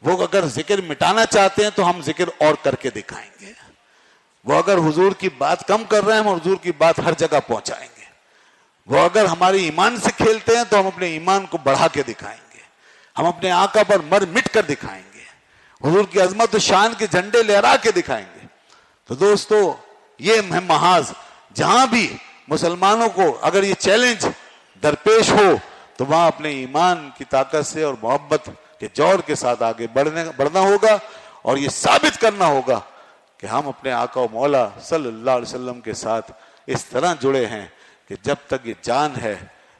وہ اگر ذکر مٹانا چاہتے ہیں تو ہم ذکر اور کر کے دکھائیں گے. وہ اگر حضور کی بات کم کر رہے ہیں ہم حضور کی بات ہر جگہ پہنچائیں گے. وہ اگر ہمارے ایمان سے کھیلتے ہیں تو ہم اپنے ایمان کو بڑھا کے دکھائیں گے. ہم اپنے آقا پر مر مٹ کر دکھائیں گے. حضور کی عظمت و شان کے جھنڈے لہرا کے دکھائیں گے. تو دوستو یہ محاذ جہاں بھی مسلمانوں کو اگر یہ چیلنج درپیش ہو تو وہاں اپنے ایمان کی طاقت سے اور محبت کے جوہر کے ساتھ آگے بڑھنا ہوگا اور یہ ثابت کرنا ہوگا کہ ہم اپنے آقا و مولا صلی اللہ علیہ وسلم کے ساتھ اس طرح جڑے ہیں کہ جب تک یہ جان ہے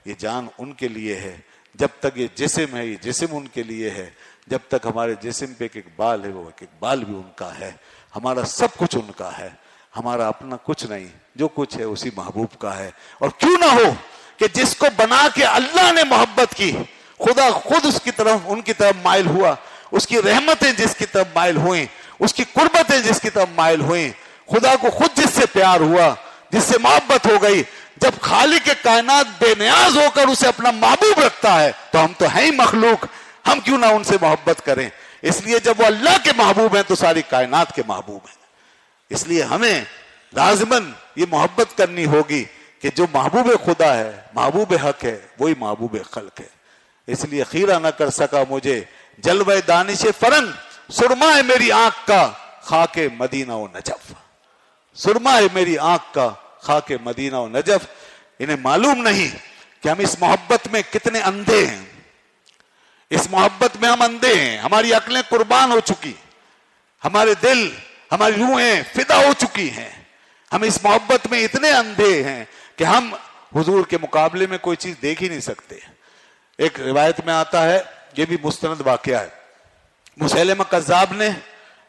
یہ جان ان کے لیے ہے، جب تک یہ جسم ہے یہ جسم ان کے لیے ہے، جب تک ہمارے جسم پہ ایک اقبال ہے وہ ایک اقبال بھی ان کا ہے. ہمارا سب کچھ ان کا ہے، ہمارا اپنا کچھ نہیں، جو کچھ ہے اسی محبوب کا ہے. اور کیوں نہ ہو کہ جس کو بنا کے اللہ نے محبت کی، خدا خود اس کی طرف ان کی طرف مائل ہوا، اس کی رحمتیں جس کی طرف مائل ہوئیں، اس کی قربتیں جس کی طرف مائل ہوئیں، خدا کو خود جس سے پیار ہوا، جس سے محبت ہو گئی. جب خالق کائنات بے نیاز ہو کر اسے اپنا محبوب رکھتا ہے تو ہم تو ہیں ہی مخلوق، ہم کیوں نہ ان سے محبت کریں. اس لیے جب وہ اللہ کے محبوب ہیں تو ساری کائنات کے محبوب ہیں. اس لیے ہمیں لازماً یہ محبت کرنی ہوگی کہ جو محبوب خدا ہے، محبوب حق ہے، وہی محبوب خلق ہے. اس لیے خیرہ نہ کر سکا مجھے جلوہ دانش فرنگ، سرما ہے میری آنکھ کا خاک مدینہ و نجف. سرما ہے میری آنکھ کا خاک مدینہ و نجف. انہیں معلوم نہیں کہ ہم اس محبت میں کتنے اندھے ہیں. اس محبت میں ہم اندھے ہیں، ہماری عقلیں قربان ہو چکی، ہمارے دل ہماری روحیں فدا ہو چکی ہیں. ہم اس محبت میں اتنے اندھے ہیں کہ ہم حضور کے مقابلے میں کوئی چیز دیکھ ہی نہیں سکتے. ایک روایت میں آتا ہے، یہ بھی مستند واقعہ ہے، مسیلمہ کذاب نے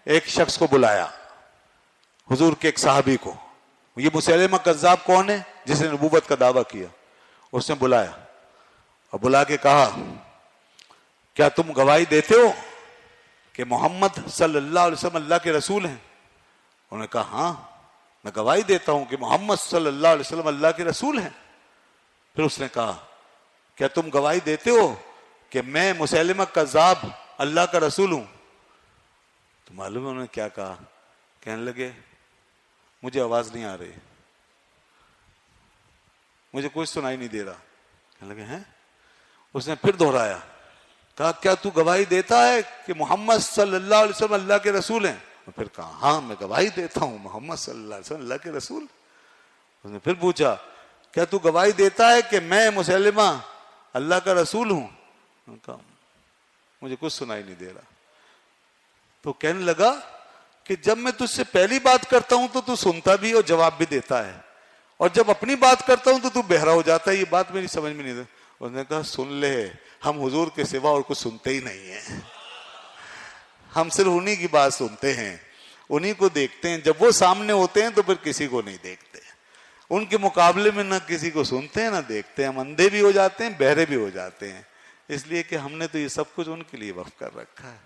ایک شخص کو بلایا، حضور کے ایک صحابی کو. یہ مسیلمہ کذاب کون ہے؟ جس نے نبوت کا دعویٰ کیا. اس نے بلایا اور بلا کے کہا کیا تم گواہی دیتے ہو کہ محمد صلی اللہ علیہ وسلم اللہ کے رسول ہیں؟ انہوں نے کہا ہاں میں گواہی دیتا ہوں کہ محمد صلی اللہ علیہ وسلم اللہ کے رسول ہیں. پھر اس نے کہا کیا تم گواہی دیتے ہو کہ میں مسیلمہ کذاب اللہ کا رسول ہوں؟ تو معلوم ہے انہوں نے کیا کہا؟ کہنے لگے مجھے آواز نہیں آ رہی، مجھے کچھ سنائی نہیں دے رہا. کہنے لگے ہیں؟ اس نے پھر دہرایا، کہا کیا تو گواہی دیتا ہے کہ محمد صلی اللہ علیہ وسلم اللہ کے رسول ہیں؟ اور پھر کہا ہاں میں گواہی دیتا ہوں محمد صلی اللہ علیہ وسلم اللہ کے رسول. اس نے پھر پوچھا کیا تو گواہی دیتا ہے کہ میں مسلمہ اللہ کا رسول ہوں؟ کہا مجھے کچھ سنائی نہیں دے رہا. تو کہنے لگا کہ جب میں تجھ سے پہلی بات کرتا ہوں تو سنتا بھی اور جواب بھی دیتا ہے، اور جب اپنی بات کرتا ہوں تو بہرا ہو جاتا ہے، یہ بات میری سمجھ میں نہیں. اس نے کہا سن لے، ہم حضور کے سوا اور کچھ سنتے ہی نہیں ہیں، ہم صرف انہی کی بات سنتے ہیں، انہی کو دیکھتے ہیں. جب وہ سامنے ہوتے ہیں تو پھر کسی کو نہیں دیکھتے، ان کے مقابلے میں نہ کسی کو سنتے ہیں نہ دیکھتے ہیں. ہم اندھے بھی ہو جاتے ہیں، بہرے بھی ہو جاتے ہیں، اس لیے کہ ہم نے تو یہ سب کچھ ان کے لیے وقف کر رکھا ہے.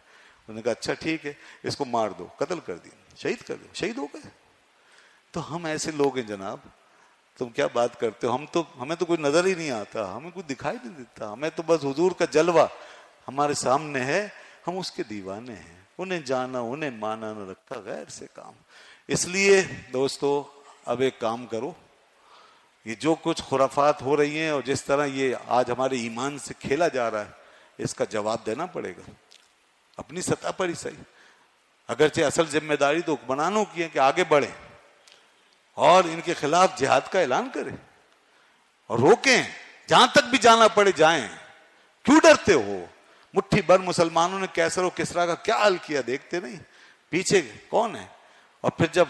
انہوں نے کہا اچھا ٹھیک ہے اس کو مار دو، قتل کر دیا، شہید کر دو. شہید ہو گئے. تو ہم ایسے لوگ ہیں جناب، تم کیا بات کرتے ہو؟ ہمیں تو کوئی نظر ہی نہیں آتا، ہمیں کوئی دکھائی نہیں دیتا، ہمیں تو بس حضور کا جلوہ ہمارے سامنے ہے، ہم اس کے دیوانے ہیں. انہیں جانا انہیں مانا نہ رکھا غیر سے کام. اس لیے دوستو اب ایک کام کرو، یہ جو کچھ خرافات ہو رہی ہیں اور جس طرح یہ آج ہمارے ایمان سے کھیلا جا رہا ہے، اس کا جواب دینا پڑے گا اپنی سطح پر ہی صحیح. اگرچہ اصل ذمہ داری تو حکمرانوں کی ہے کہ آگے بڑھیں اور ان کے خلاف جہاد کا اعلان کریں اور روکیں، جہاں تک بھی جانا پڑے جائیں. کیوں ڈرتے ہو؟ مٹھی بھر مسلمانوں نے کیسر و کسرا کا کیا حال کیا، دیکھتے نہیں پیچھے کون ہے؟ اور پھر جب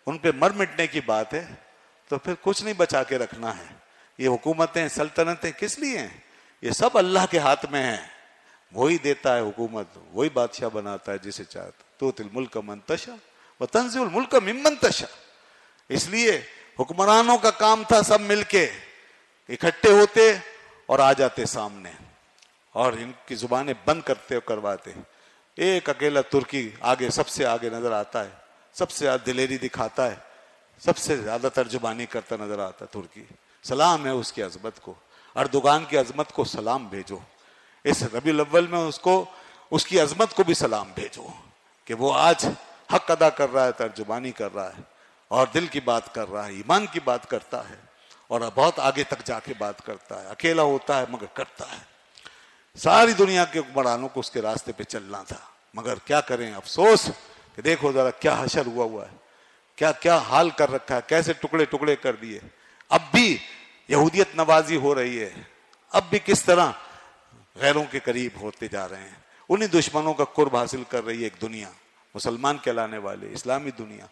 ان پہ مر مٹنے کی بات ہے تو پھر کچھ نہیں بچا کے رکھنا ہے. یہ حکومتیں سلطنتیں کس لیے ہیں؟ یہ سب اللہ کے ہاتھ میں ہیں، وہی دیتا ہے حکومت، وہی بادشاہ بناتا ہے جسے چاہتا. توتی الملک من تشاء وتنزع الملک ممن تشاء. اس لیے حکمرانوں کا کام تھا سب مل کے اکٹھے ہوتے اور آ جاتے سامنے اور ان کی زبانیں بند کرتے اور کرواتے. ایک اکیلا ترکی آگے سب سے آگے نظر آتا ہے، سب سے زیادہ دلیری دکھاتا ہے، سب سے زیادہ ترجمانی کرتا نظر آتا ترکی. سلام ہے اس کی عظمت کو, اردوغان کی عظمت کو سلام بھیجو. اس ربیع الاول میں اس کی عظمت کو بھی سلام بھیجو کہ وہ آج حق ادا کر رہا ہے, ترجمانی کر رہا ہے اور دل کی بات کر رہا ہے, ایمان کی بات کرتا ہے اور بہت آگے تک جا کے بات کرتا ہے. اکیلا ہوتا ہے مگر کرتا ہے. ساری دنیا کے حکمرانوں کو اس کے راستے پہ چلنا تھا, مگر کیا کریں, افسوس کہ دیکھو ذرا کیا حشر ہوا ہے, کیا کیا حال کر رکھا ہے, کیسے ٹکڑے ٹکڑے کر دیے. اب بھی یہودیت نوازی ہو رہی ہے, اب بھی کس طرح غیروں کے قریب ہوتے جا رہے ہیں. انہی دشمنوں کا قرب حاصل کر رہی ہے ایک دنیا, مسلمان کہلانے والے, اسلامی دنیا,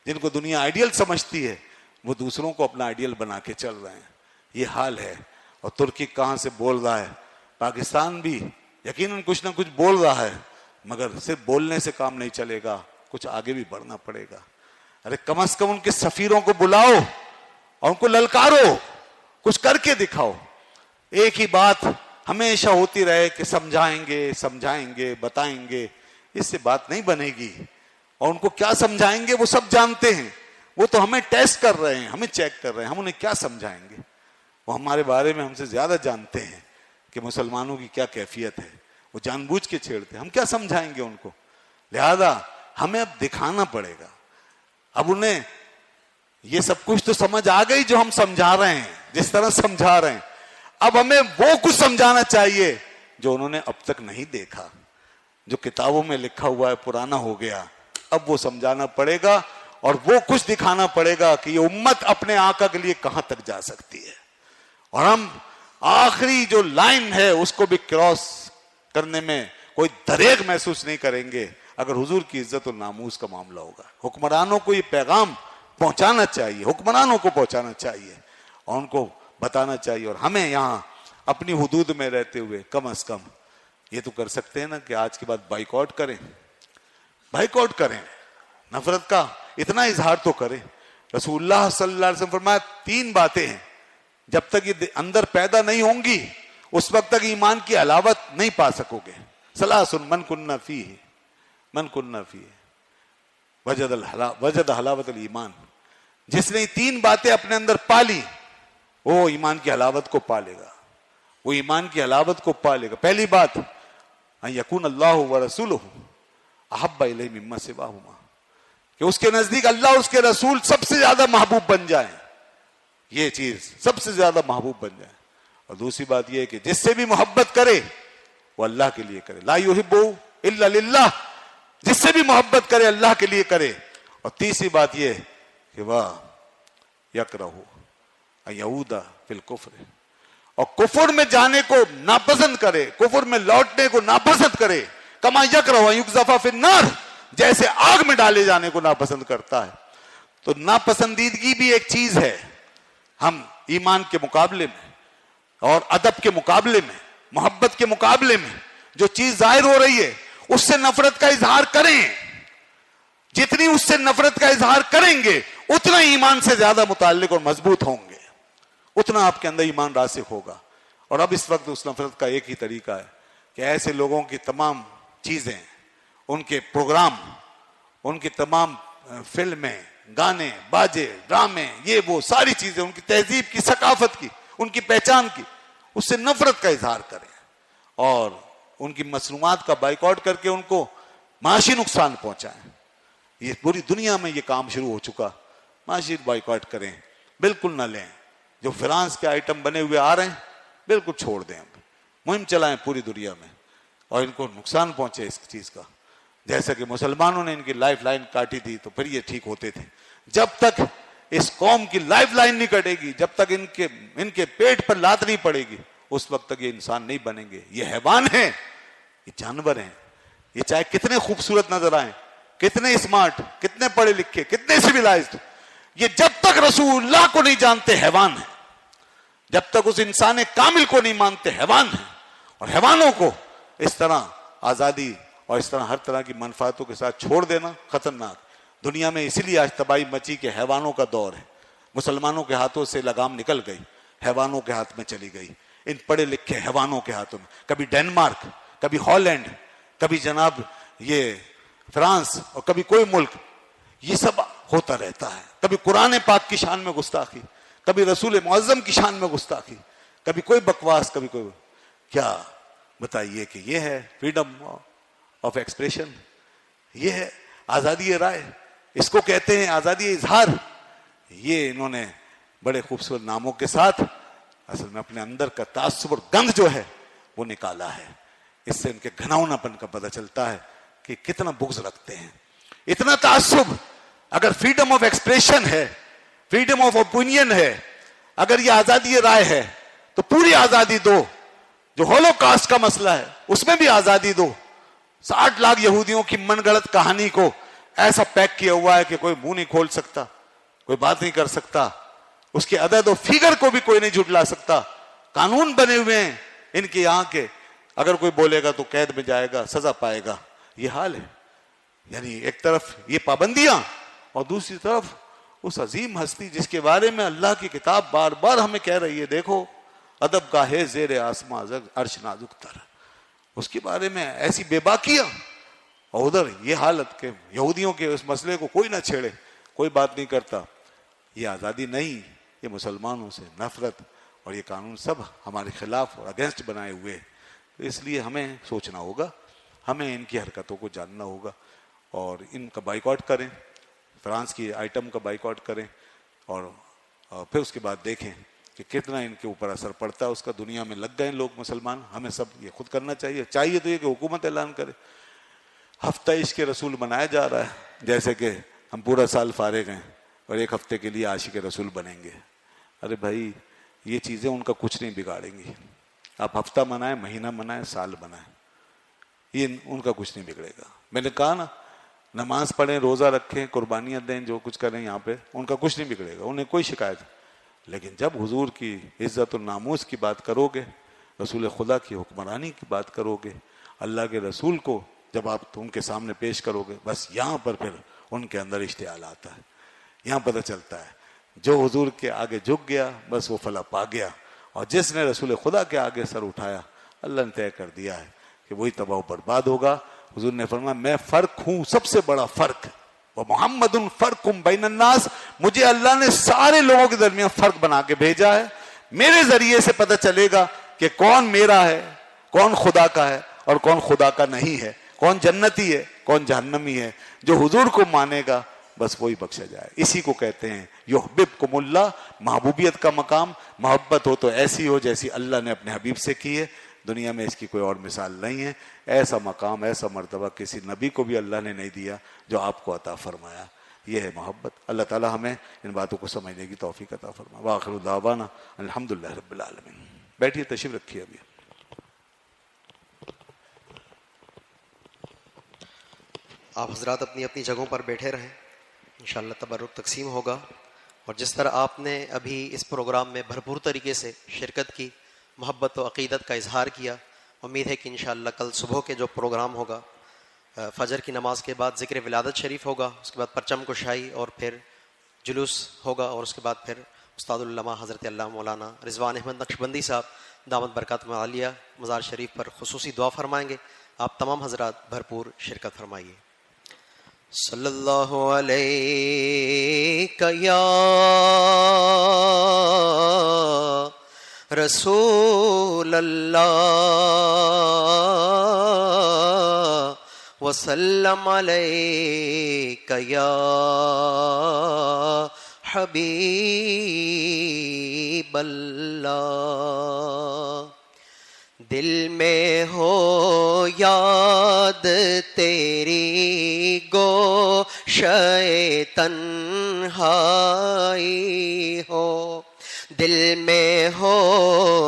جن کو دنیا آئیڈیل سمجھتی ہے, وہ دوسروں کو اپنا آئیڈیل بنا کے چل رہے ہیں. یہ حال ہے. اور ترکی کہاں سے بول رہا ہے, پاکستان بھی یقیناً کچھ نہ کچھ بول رہا ہے, مگر صرف بولنے سے کام نہیں چلے گا, کچھ آگے بھی بڑھنا پڑے گا. ارے کم از کم ان کے سفیروں کو بلاؤ اور ان کو للکارو, کچھ کر کے دکھاؤ. ایک ہی بات ہمیشہ ہوتی رہے کہ سمجھائیں گے بتائیں گے, اس سے بات نہیں بنے گی. اور ان کو کیا سمجھائیں گے وہ سب جانتے ہیں, وہ تو ہمیں ٹیسٹ کر رہے ہیں, ہمیں چیک کر رہے ہیں. ہم انہیں کیا سمجھائیں گے, وہ ہمارے بارے میں ہم سے زیادہ جانتے ہیں کہ مسلمانوں کی کیا کیفیت ہے. وہ جان بوجھ کے چھیڑتے ہیں, ہم کیا سمجھائیں گے ان کو. لہذا ہمیں اب دکھانا پڑے گا. اب انہیں یہ سب کچھ تو سمجھ آ گئی جو ہم سمجھا رہے ہیں, جس طرح سمجھا رہے ہیں. اب ہمیں وہ کچھ سمجھانا چاہیے جو انہوں نے اب تک نہیں دیکھا, جو کتابوں میں لکھا ہوا ہے پرانا ہو گیا. اب وہ سمجھانا پڑے گا اور وہ کچھ دکھانا پڑے گا کہ یہ امت اپنے آقا کے لیے کہاں تک جا سکتی ہے. اور ہم آخری جو لائن ہے اس کو بھی کراس کرنے میں کوئی دریغ محسوس نہیں کریں گے اگر حضور کی عزت اور ناموس کا معاملہ ہوگا. حکمرانوں کو یہ پیغام پہنچانا چاہیے, حکمرانوں کو پہنچانا چاہیے اور ان کو بتانا چاہیے. اور ہمیں یہاں اپنی حدود میں رہتے ہوئے کم از کم یہ تو کر سکتے ہیں نا کہ آج کے بعد بائیکاٹ کریں, نفرت کا اتنا اظہار تو کریں. رسول اللہ صلی اللہ علیہ وسلم فرمایا 3 باتیں ہیں جب تک یہ اندر پیدا نہیں ہوں گی اس وقت تک ایمان کی حلاوت نہیں پا سکو گے. ثلاث من کن فیہ وجد حلاوت الایمان. جس نے 3 باتیں اپنے اندر پالی وہ ایمان کی حلاوت کو پالے گا, وہ ایمان کی حلاوت کو پالے گا. پہلی بات ان یکون اللہ ورسولہ احب الیہ مما سواہما, کہ اس کے نزدیک اللہ اور اس کے رسول سب سے زیادہ محبوب بن جائیں, یہ چیز سب سے زیادہ محبوب بن جائے. اور دوسری بات یہ ہے کہ جس سے بھی محبت کرے وہ اللہ کے لیے کرے, لا یحب الا للہ, جس سے بھی محبت کرے اللہ کے لیے کرے. اور تیسری بات یہ کہ وہ یکرہ ان یعود فی الکفر, اور کفر میں جانے کو ناپسند کرے, کفر میں لوٹنے کو ناپسند کرے. کما یکرہ ان یقذف فی النار, جیسے آگ میں ڈالے جانے کو ناپسند کرتا ہے. تو ناپسندیدگی بھی ایک چیز ہے. ہم ایمان کے مقابلے میں اور ادب کے مقابلے میں, محبت کے مقابلے میں جو چیز ظاہر ہو رہی ہے اس سے نفرت کا اظہار کریں. جتنی اس سے نفرت کا اظہار کریں گے اتنا ایمان سے زیادہ متعلق اور مضبوط ہوں گے, اتنا آپ کے اندر ایمان راسخ ہوگا. اور اب اس وقت اس نفرت کا ایک ہی طریقہ ہے کہ ایسے لوگوں کی تمام چیزیں, ان کے پروگرام, ان کی تمام فلمیں, گانے, باجے, ڈرامے, یہ وہ ساری چیزیں, ان کی تہذیب کی, ثقافت کی, ان کی پہچان کی, اس سے نفرت کا اظہار کریں اور ان کی مصنوعات کا بائیکاٹ کر کے ان کو معاشی نقصان پہنچائیں. یہ پوری دنیا میں یہ کام شروع ہو چکا. معاشی بائیکاٹ کریں, بالکل نہ لیں. جو فرانس کے آئٹم بنے ہوئے آ رہے ہیں بالکل چھوڑ دیں. مہم چلائیں پوری دنیا میں اور ان کو نقصان پہنچے اس چیز کا. جیسا کہ مسلمانوں نے ان کی لائف لائن کاٹی تھی تو پھر یہ ٹھیک ہوتے تھے. جب تک اس قوم کی لائف لائن نہیں کٹے گی, جب تک ان کے پیٹ پر لات نہیں پڑے گی, اس وقت تک یہ انسان نہیں بنیں گے. یہ حیوان ہیں, یہ جانور ہیں. یہ چاہے کتنے خوبصورت نظر آئیں, کتنے اسمارٹ, کتنے پڑھے لکھے, کتنے سویلائزڈ, یہ جب تک رسول اللہ کو نہیں جانتے حیوان ہیں. جب تک اس انسان کامل کو نہیں مانتے حیوان ہیں. اور حیوانوں کو اس طرح آزادی اور اس طرح ہر طرح کی منفعتوں کے ساتھ چھوڑ دینا خطرناک. دنیا میں اسی لیے آج تباہی مچی کہ حیوانوں کا دور ہے. مسلمانوں کے ہاتھوں سے لگام نکل گئی, حیوانوں کے ہاتھ میں چلی گئی, ان پڑھے لکھے حیوانوں کے ہاتھوں میں. کبھی ڈینمارک, کبھی ہالینڈ, کبھی جناب یہ فرانس اور کبھی کوئی ملک, یہ سب ہوتا رہتا ہے. کبھی قرآن پاک کی شان میں گستاخی, کبھی رسول معظم کی شان میں گستاخی, کبھی کوئی بکواس, کبھی کوئی. کیا بتائیے کہ یہ ہے فریڈم آف ایکسپریشن؟ یہ ہے آزادی رائے, اس کو کہتے ہیں آزادی اظہار. یہ انہوں نے بڑے خوبصورت ناموں کے ساتھ اصل میں اپنے اندر کا تعصب اور گند جو ہے وہ نکالا ہے. اس سے ان کے گھناؤنا پن کا پتہ چلتا ہے کہ کتنا بغض رکھتے ہیں, اتنا تعصب. اگر فریڈم آف ایکسپریشن ہے, فریڈم آف اوپینین ہے, اگر یہ آزادی رائے ہے تو پوری آزادی دو. جو ہولو کاسٹ کا مسئلہ ہے اس میں بھی آزادی دو. 60 لاکھ یہودیوں کی من گڑت کہانی کو ایسا پیک کیا ہوا ہے کہ کوئی منہ نہیں کھول سکتا, کوئی بات نہیں کر سکتا, اس کے عدد و فگر کو بھی کوئی نہیں جھٹلا سکتا. قانون بنے ہوئے ہیں ان کے یہاں کے, اگر کوئی بولے گا تو قید میں جائے گا, سزا پائے گا. یہ حال ہے. یعنی ایک طرف یہ پابندیاں اور دوسری طرف اس عظیم ہستی جس کے بارے میں اللہ کی کتاب بار بار ہمیں کہہ رہی ہے, دیکھو ادب کا ہے زیر آسماں عرش نازک تر, اس کے بارے میں ایسی بے باکیاں. اور ادھر یہ حالت کہ یہودیوں کے اس مسئلے کو کوئی نہ چھیڑے, کوئی بات نہیں کرتا. یہ آزادی نہیں, یہ مسلمانوں سے نفرت اور یہ قانون سب ہمارے خلاف اور اگینسٹ بنائے ہوئے. تو اس لیے ہمیں سوچنا ہوگا, ہمیں ان کی حرکتوں کو جاننا ہوگا اور ان کا بائیکاٹ کریں, فرانس کی آئٹم کا بائیکاٹ کریں اور پھر اس کے بعد دیکھیں کہ کتنا ان کے اوپر اثر پڑتا ہے اس کا. دنیا میں لگ گئے لوگ مسلمان, ہمیں سب یہ خود کرنا چاہیے. چاہیے تو یہ کہ حکومت اعلان کرے. ہفتہ عشق رسول منایا جا رہا ہے, جیسے کہ ہم پورا سال فارغ ہیں اور ایک ہفتے کے لیے عاشق رسول بنیں گے. ارے بھائی یہ چیزیں ان کا کچھ نہیں بگاڑیں گی. آپ ہفتہ منائیں, مہینہ منائیں, سال منائیں, یہ ان کا کچھ نہیں بگڑے گا. میں نے کہا نا, نماز پڑھیں, روزہ رکھیں, قربانیاں دیں, جو کچھ کریں یہاں پہ, ان کا کچھ نہیں بگڑے گا, انہیں کوئی شکایت. لیکن جب حضور کی عزت و ناموس کی بات کرو گے, رسول خدا کی حکمرانی کی بات کرو گے, اللہ کے رسول کو جب آپ ان کے سامنے پیش کرو گے, بس یہاں پر پھر ان کے اندر اشتعال آتا ہے. یہاں پتہ چلتا ہے جو حضور کے آگے جھک گیا بس وہ فلاح پا گیا, اور جس نے رسول خدا کے آگے سر اٹھایا اللہ نے طے کر دیا ہے کہ وہی تباہ و برباد ہوگا. حضور نے فرمایا میں فرق ہوں, سب سے بڑا فرق, وہ محمد فرق بین الناس, مجھے اللہ نے سارے لوگوں کے درمیان فرق بنا کے بھیجا ہے. میرے ذریعے سے پتہ چلے گا کہ کون میرا ہے, کون خدا کا ہے اور کون خدا کا نہیں ہے, کون جنتی ہے کون جہنمی ہے. جو حضور کو مانے گا بس وہی بخشا جائے. اسی کو کہتے ہیں یحببکم اللہ, محبوبیت کا مقام. محبت ہو تو ایسی ہو جیسی اللہ نے اپنے حبیب سے کی ہے, دنیا میں اس کی کوئی اور مثال نہیں ہے. ایسا مقام, ایسا مرتبہ کسی نبی کو بھی اللہ نے نہیں دیا جو آپ کو عطا فرمایا. یہ ہے محبت. اللہ تعالی ہمیں ان باتوں کو سمجھنے کی توفیق عطا فرمائے. وآخر دعوانا الحمدللہ رب العالمین. بیٹھیے, تشریف رکھیے. ابھی آپ حضرات اپنی اپنی جگہوں پر بیٹھے رہیں, انشاءاللہ تبرک تقسیم ہوگا. اور جس طرح آپ نے ابھی اس پروگرام میں بھرپور طریقے سے شرکت کی, محبت و عقیدت کا اظہار کیا, امید ہے کہ انشاءاللہ کل صبح کے جو پروگرام ہوگا, فجر کی نماز کے بعد ذکر ولادت شریف ہوگا, اس کے بعد پرچم کشائی اور پھر جلوس ہوگا, اور اس کے بعد پھر استاد العلماء حضرت علامہ مولانا رضوان احمد نقشبندی صاحب دامت برکاتہم عالیہ مزار شریف پر خصوصی دعا فرمائیں گے. آپ تمام حضرات بھرپور شرکت فرمائیے. صلی اللہ علیہ یا رسول اللہ وسلم علیک یا حبیب اللہ. دل میں ہو یاد تیری گوشۂ تنہائی ہو, دل میں ہو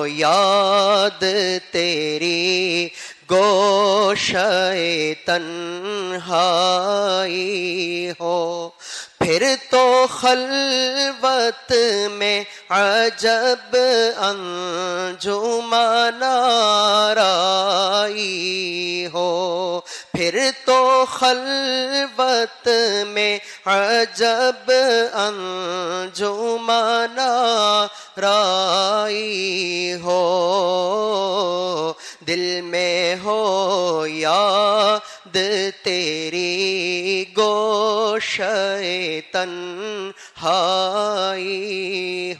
یاد تیری گوشۂ تنہائی ہو, پھر تو خلوت میں عجب انجمن آرائی ہو, پھر تو خلوت میں عجب انجمن آرائی ہو, دل میں ہو یاد تیری گوشے تنہائی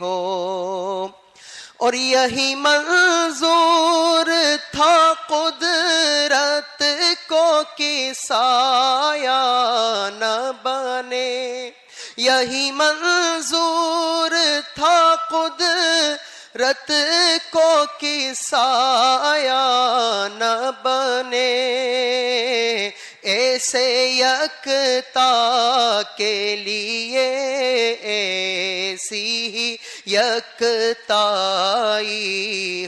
ہو، اور یہی منظور تھا قدرت کو کہ سایہ نہ بنے، یہی منظور تھا قدرت کو کہ سایہ نہ بنے، ایسے یکتا کے لیے ایسی ہی یکتائی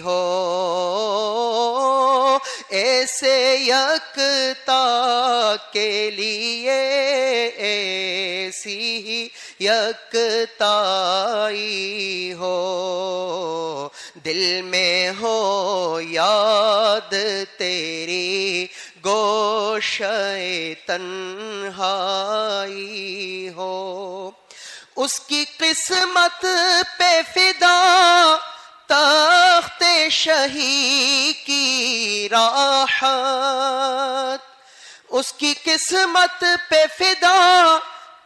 ہو، ایسے یکتا کے لیے ایسی ہی یکتائی ہو، دل میں ہو یاد تیری گوشے تنہائی ہو، اس کی قسمت پہ فدا تخت شہی کی راحت، اس کی قسمت پہ فدا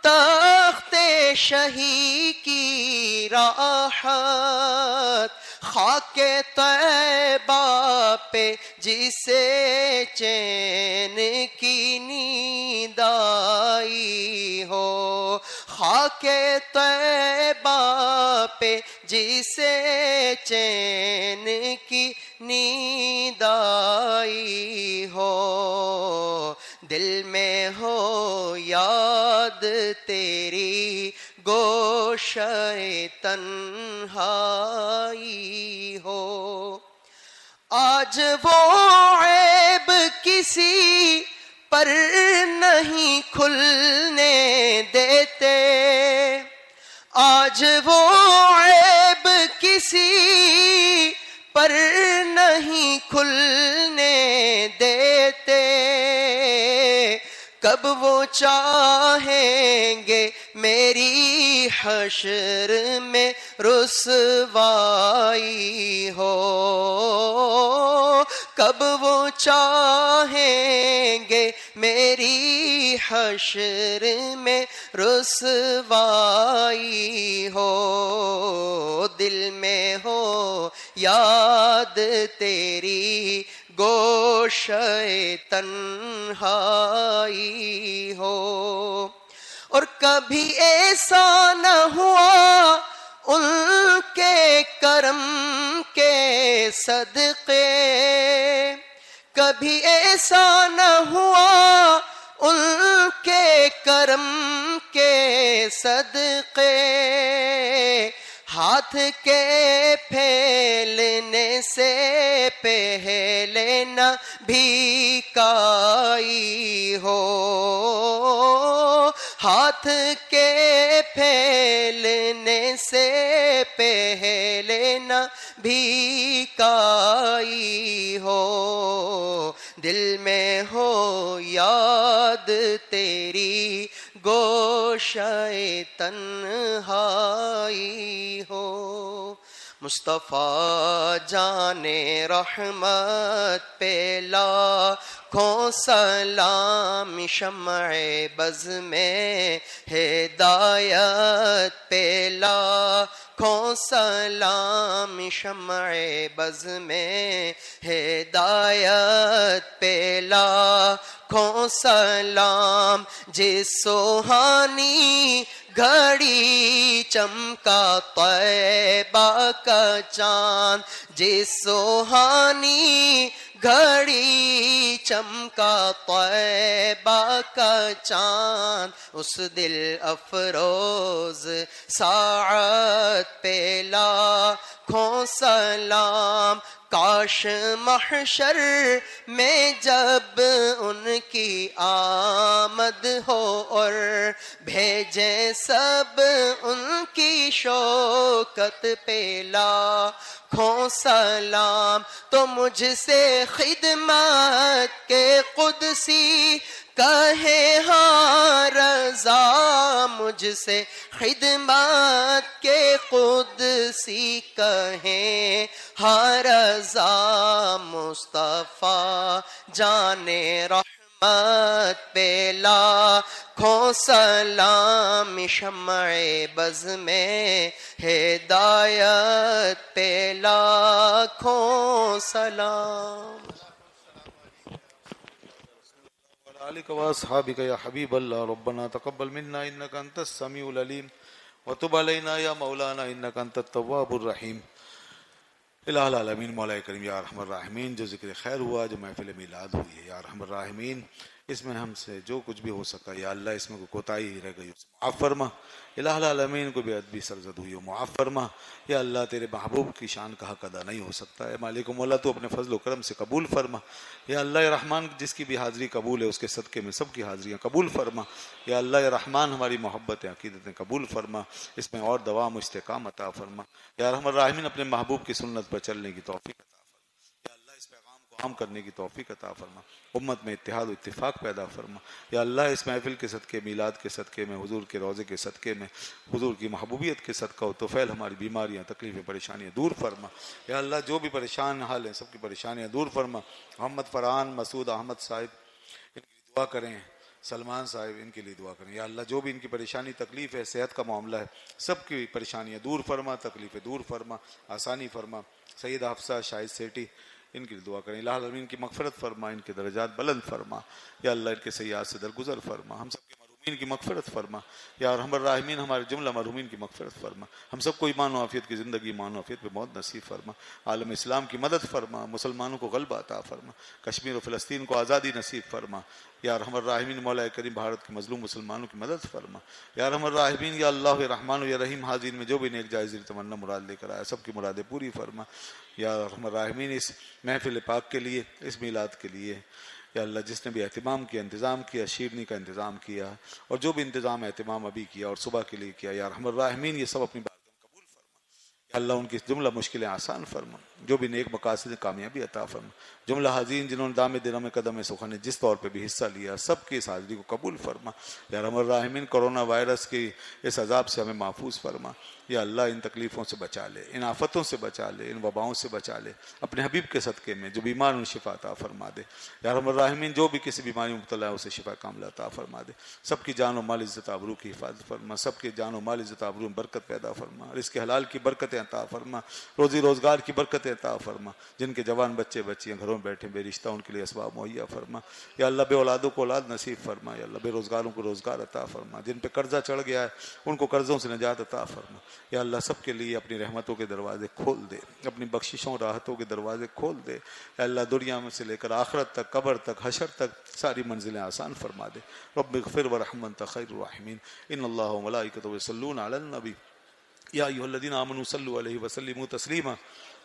تخت شہی کی راحت، خاک طیبہ پہ جسے چین کی نیند آئی ہو، خاک طیبہ پہ جسے چین کی نیند آئی ہو، دل میں ہو یاد تیری گوشے تنہائی ہو، آج وہ عیب کسی پر نہیں کھلنے دیتے، آج وہ عیب کسی پر نہیں کھلنے دیتے، کب وہ چاہیں گے میری حشر میں رسوائی ہو، کب وہ چاہیں گے میری حشر میں رسوائی ہو، دل میں ہو یاد تیری گوشے تنہائی ہو، اور کبھی ایسا نہ ہوا ان کے کرم کے صدقے، کبھی ایسا نہ ہوا ان کے کرم کے صدقے، ہاتھ کے پھیلنے سے پہلے نہ بھیکائی ہو، ہاتھ کے پھیلنے سے پہلے نہ بھیکائی ہو، دل میں ہو یاد تیری گوشے تنہائی ہو، مصطفیٰ جان رحمت پہ لاکھوں سلام، شمع بز میں ہدایت پہ لاکھوں سلام، شمع بز میں ہدایت پہ لاکھوں سلام، جس سوہانی گھڑی چمکا طیبہ کا چاند، جس سوہانی گھڑی چمکا طیبہ کا چاند، اس دل افروز ساعت پہ لاکھوں سلام، کاش محشر میں جب ان کی آمد ہو اور بھیجے سب ان کی شوکت پہ لاکھوں سلام، تو مجھ سے خدمت کے قدسی کہے ہاں رضا، مجھ سے خدمت کے قدسی کہیں ہاں رضا، مصطفیٰ جان رحمت مت پہ لاکھوں سلام، شمع بز میں ہدایت پہ لاکھوں سلام۔ عليك واصحابك يا حبيب الله ربنا تقبل منا انك انت السميع العليم وتب علينا يا مولانا انك انت التواب الرحيم۔ الہ العالمین مولا کریم یا ارحم الراحمین، جو ذکر خیر ہوا، جو محفل میلاد ہوئی ہے یا ارحم الراحمین، اس میں ہم سے جو کچھ بھی ہو سکا یا اللہ اس میں کوئی کوتاہی ہی رہ گئی اسے معاف فرما۔ الہ العالمین کو بے ادبی سرزد ہوئی ہو معاف فرما۔ یا اللہ تیرے محبوب کی شان کا حق ادا نہیں ہو سکتا ہے، مالک و مولا تو اپنے فضل و کرم سے قبول فرما۔ یا اللہ رحمان جس کی بھی حاضری قبول ہے اس کے صدقے میں سب کی حاضریاں قبول فرما۔ یا اللہ رحمان ہماری محبت عقیدتیں قبول فرما، اس میں اور دوام و استحکام عطا فرما۔ یا ارحم الراحمین اپنے محبوب کی سنت پر چلنے کی توفیق عطا فرما۔ یا اللہ اس پیغام کو عام کرنے کی توفیق عطا فرما، امت میں اتحاد و اتفاق پیدا فرما۔ یا اللہ اس محفل کے صدقے، میلاد کے صدقے میں، حضور کے روضے کے صدقے میں، حضور کی محبوبیت کے صدقہ و توفیل ہماری بیماریاں، تکلیفیں، پریشانیاں دور فرما۔ یا اللہ جو بھی پریشان حال ہیں سب کی پریشانیاں دور فرما۔ محمد فرحان، مسعود احمد صاحب ان کی دعا کریں، سلمان صاحب ان کے لیے دعا کریں۔ یا اللہ جو بھی ان کی پریشانی تکلیف ہے، صحت کا معاملہ ہے، سب کی پریشانیاں دور فرما، تکلیفیں دور فرما، آسانی فرما۔ سید حفصہ، شاہد سیٹھی ان کی دعا کریں، الہ العالمین کی مغفرت فرما، ان کے درجات بلند فرما۔ یا اللہ ان کے سیئات سے درگزر فرما، ہم سب کے مرحومین کی مغفرت فرما۔ یا ارحم الراحمین ہمارے جملہ مرحومین کی مغفرت فرما، ہم سب کو ایمان و عافیت کی زندگی، ایمان و عافیت پہ موت نصیب فرما۔ عالم اسلام کی مدد فرما، مسلمانوں کو غلبہ عطا فرما، کشمیر و فلسطین کو آزادی نصیب فرما۔ یا ارحم الراحمین مولا کریم بھارت کے مظلوم مسلمانوں کی مدد فرما۔ یا ارحم الراحمین یا اللہ رحمان یا رحیم حاضرین میں جو بھی نیک جائز تمنا مراد لے کر آیا سب کی مرادیں پوری فرما۔ یا ارحم الراحمین اس محفل پاک کے لیے، اس میلاد کے لیے یا اللہ جس نے بھی اہتمام کیا، انتظام کیا، شیرنی کا انتظام کیا اور جو بھی انتظام اہتمام ابھی کیا اور صبح کے لیے کیا، یا ارحم الراحمین یہ سب اپنی بارگاہ میں قبول فرما۔ یا اللہ ان کی جملہ مشکلیں آسان فرما، جو بھی نیک مقاصد کامیابی عطا فرما۔ جملہ حاضرین جنہوں نے دام دنوں میں قدم سخن جس طور پہ بھی حصہ لیا سب کی اس حاضری کو قبول فرما۔ یا ارحم الراحمین کرونا وائرس کی اس عذاب سے ہمیں محفوظ فرما۔ یا اللہ ان تکلیفوں سے بچا لے، ان آفتوں سے بچا لے، ان وباؤں سے بچا لے، اپنے حبیب کے صدقے میں جو بیمار ان شفا عطا فرما دے۔ یا ارحم الراحمین جو بھی کسی بیماری میں مبتلا ہے اسے شفا کاملہ عطا فرما دے۔ سب کی جان و مال عزت آبرو کی حفاظت فرما، سب کی جان و مال عزت آبرو میں برکت پیدا فرما، رزق حلال کی برکتیں عطا فرما، روزی روزگار کی برکتیں عطا فرما۔ جن کے جوان بچے بچیاں گھروں میں بیٹھے بے رشتہ ان کے لیے اسباب مہیا فرما۔ یا اللہ بے اولادوں کو اولاد نصیب فرما، یا اللہ بے روزگاروں کو روزگار عطا فرما، جن پہ قرضہ چڑھ گیا ہے ان کو قرضوں سے نجات عطا فرما۔ یا اللہ سب کے لیے اپنی رحمتوں کے دروازے کھول دے، اپنی بخششوں راحتوں کے دروازے کھول دے۔ یا اللہ دنیا میں سے لے کر آخرت تک، قبر تک، حشر تک ساری منزلیں آسان فرما دے۔ رب اغفر ورحم انت خیر الراحمین۔ ان اللہ وملائکتہ یصلون علی النبی یا ایھا الذین آمنوا صلوا علیہ وسلموا تسلیما۔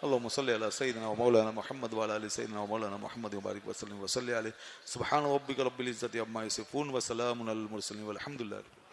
اللهم صل على سيدنا ومولانا محمد وعلى ال سيدنا ومولانا محمد وبارك وسلم وصل عليه۔ سبحان ربك رب العزة عما يصفون وسلام على المرسلين والحمد لله۔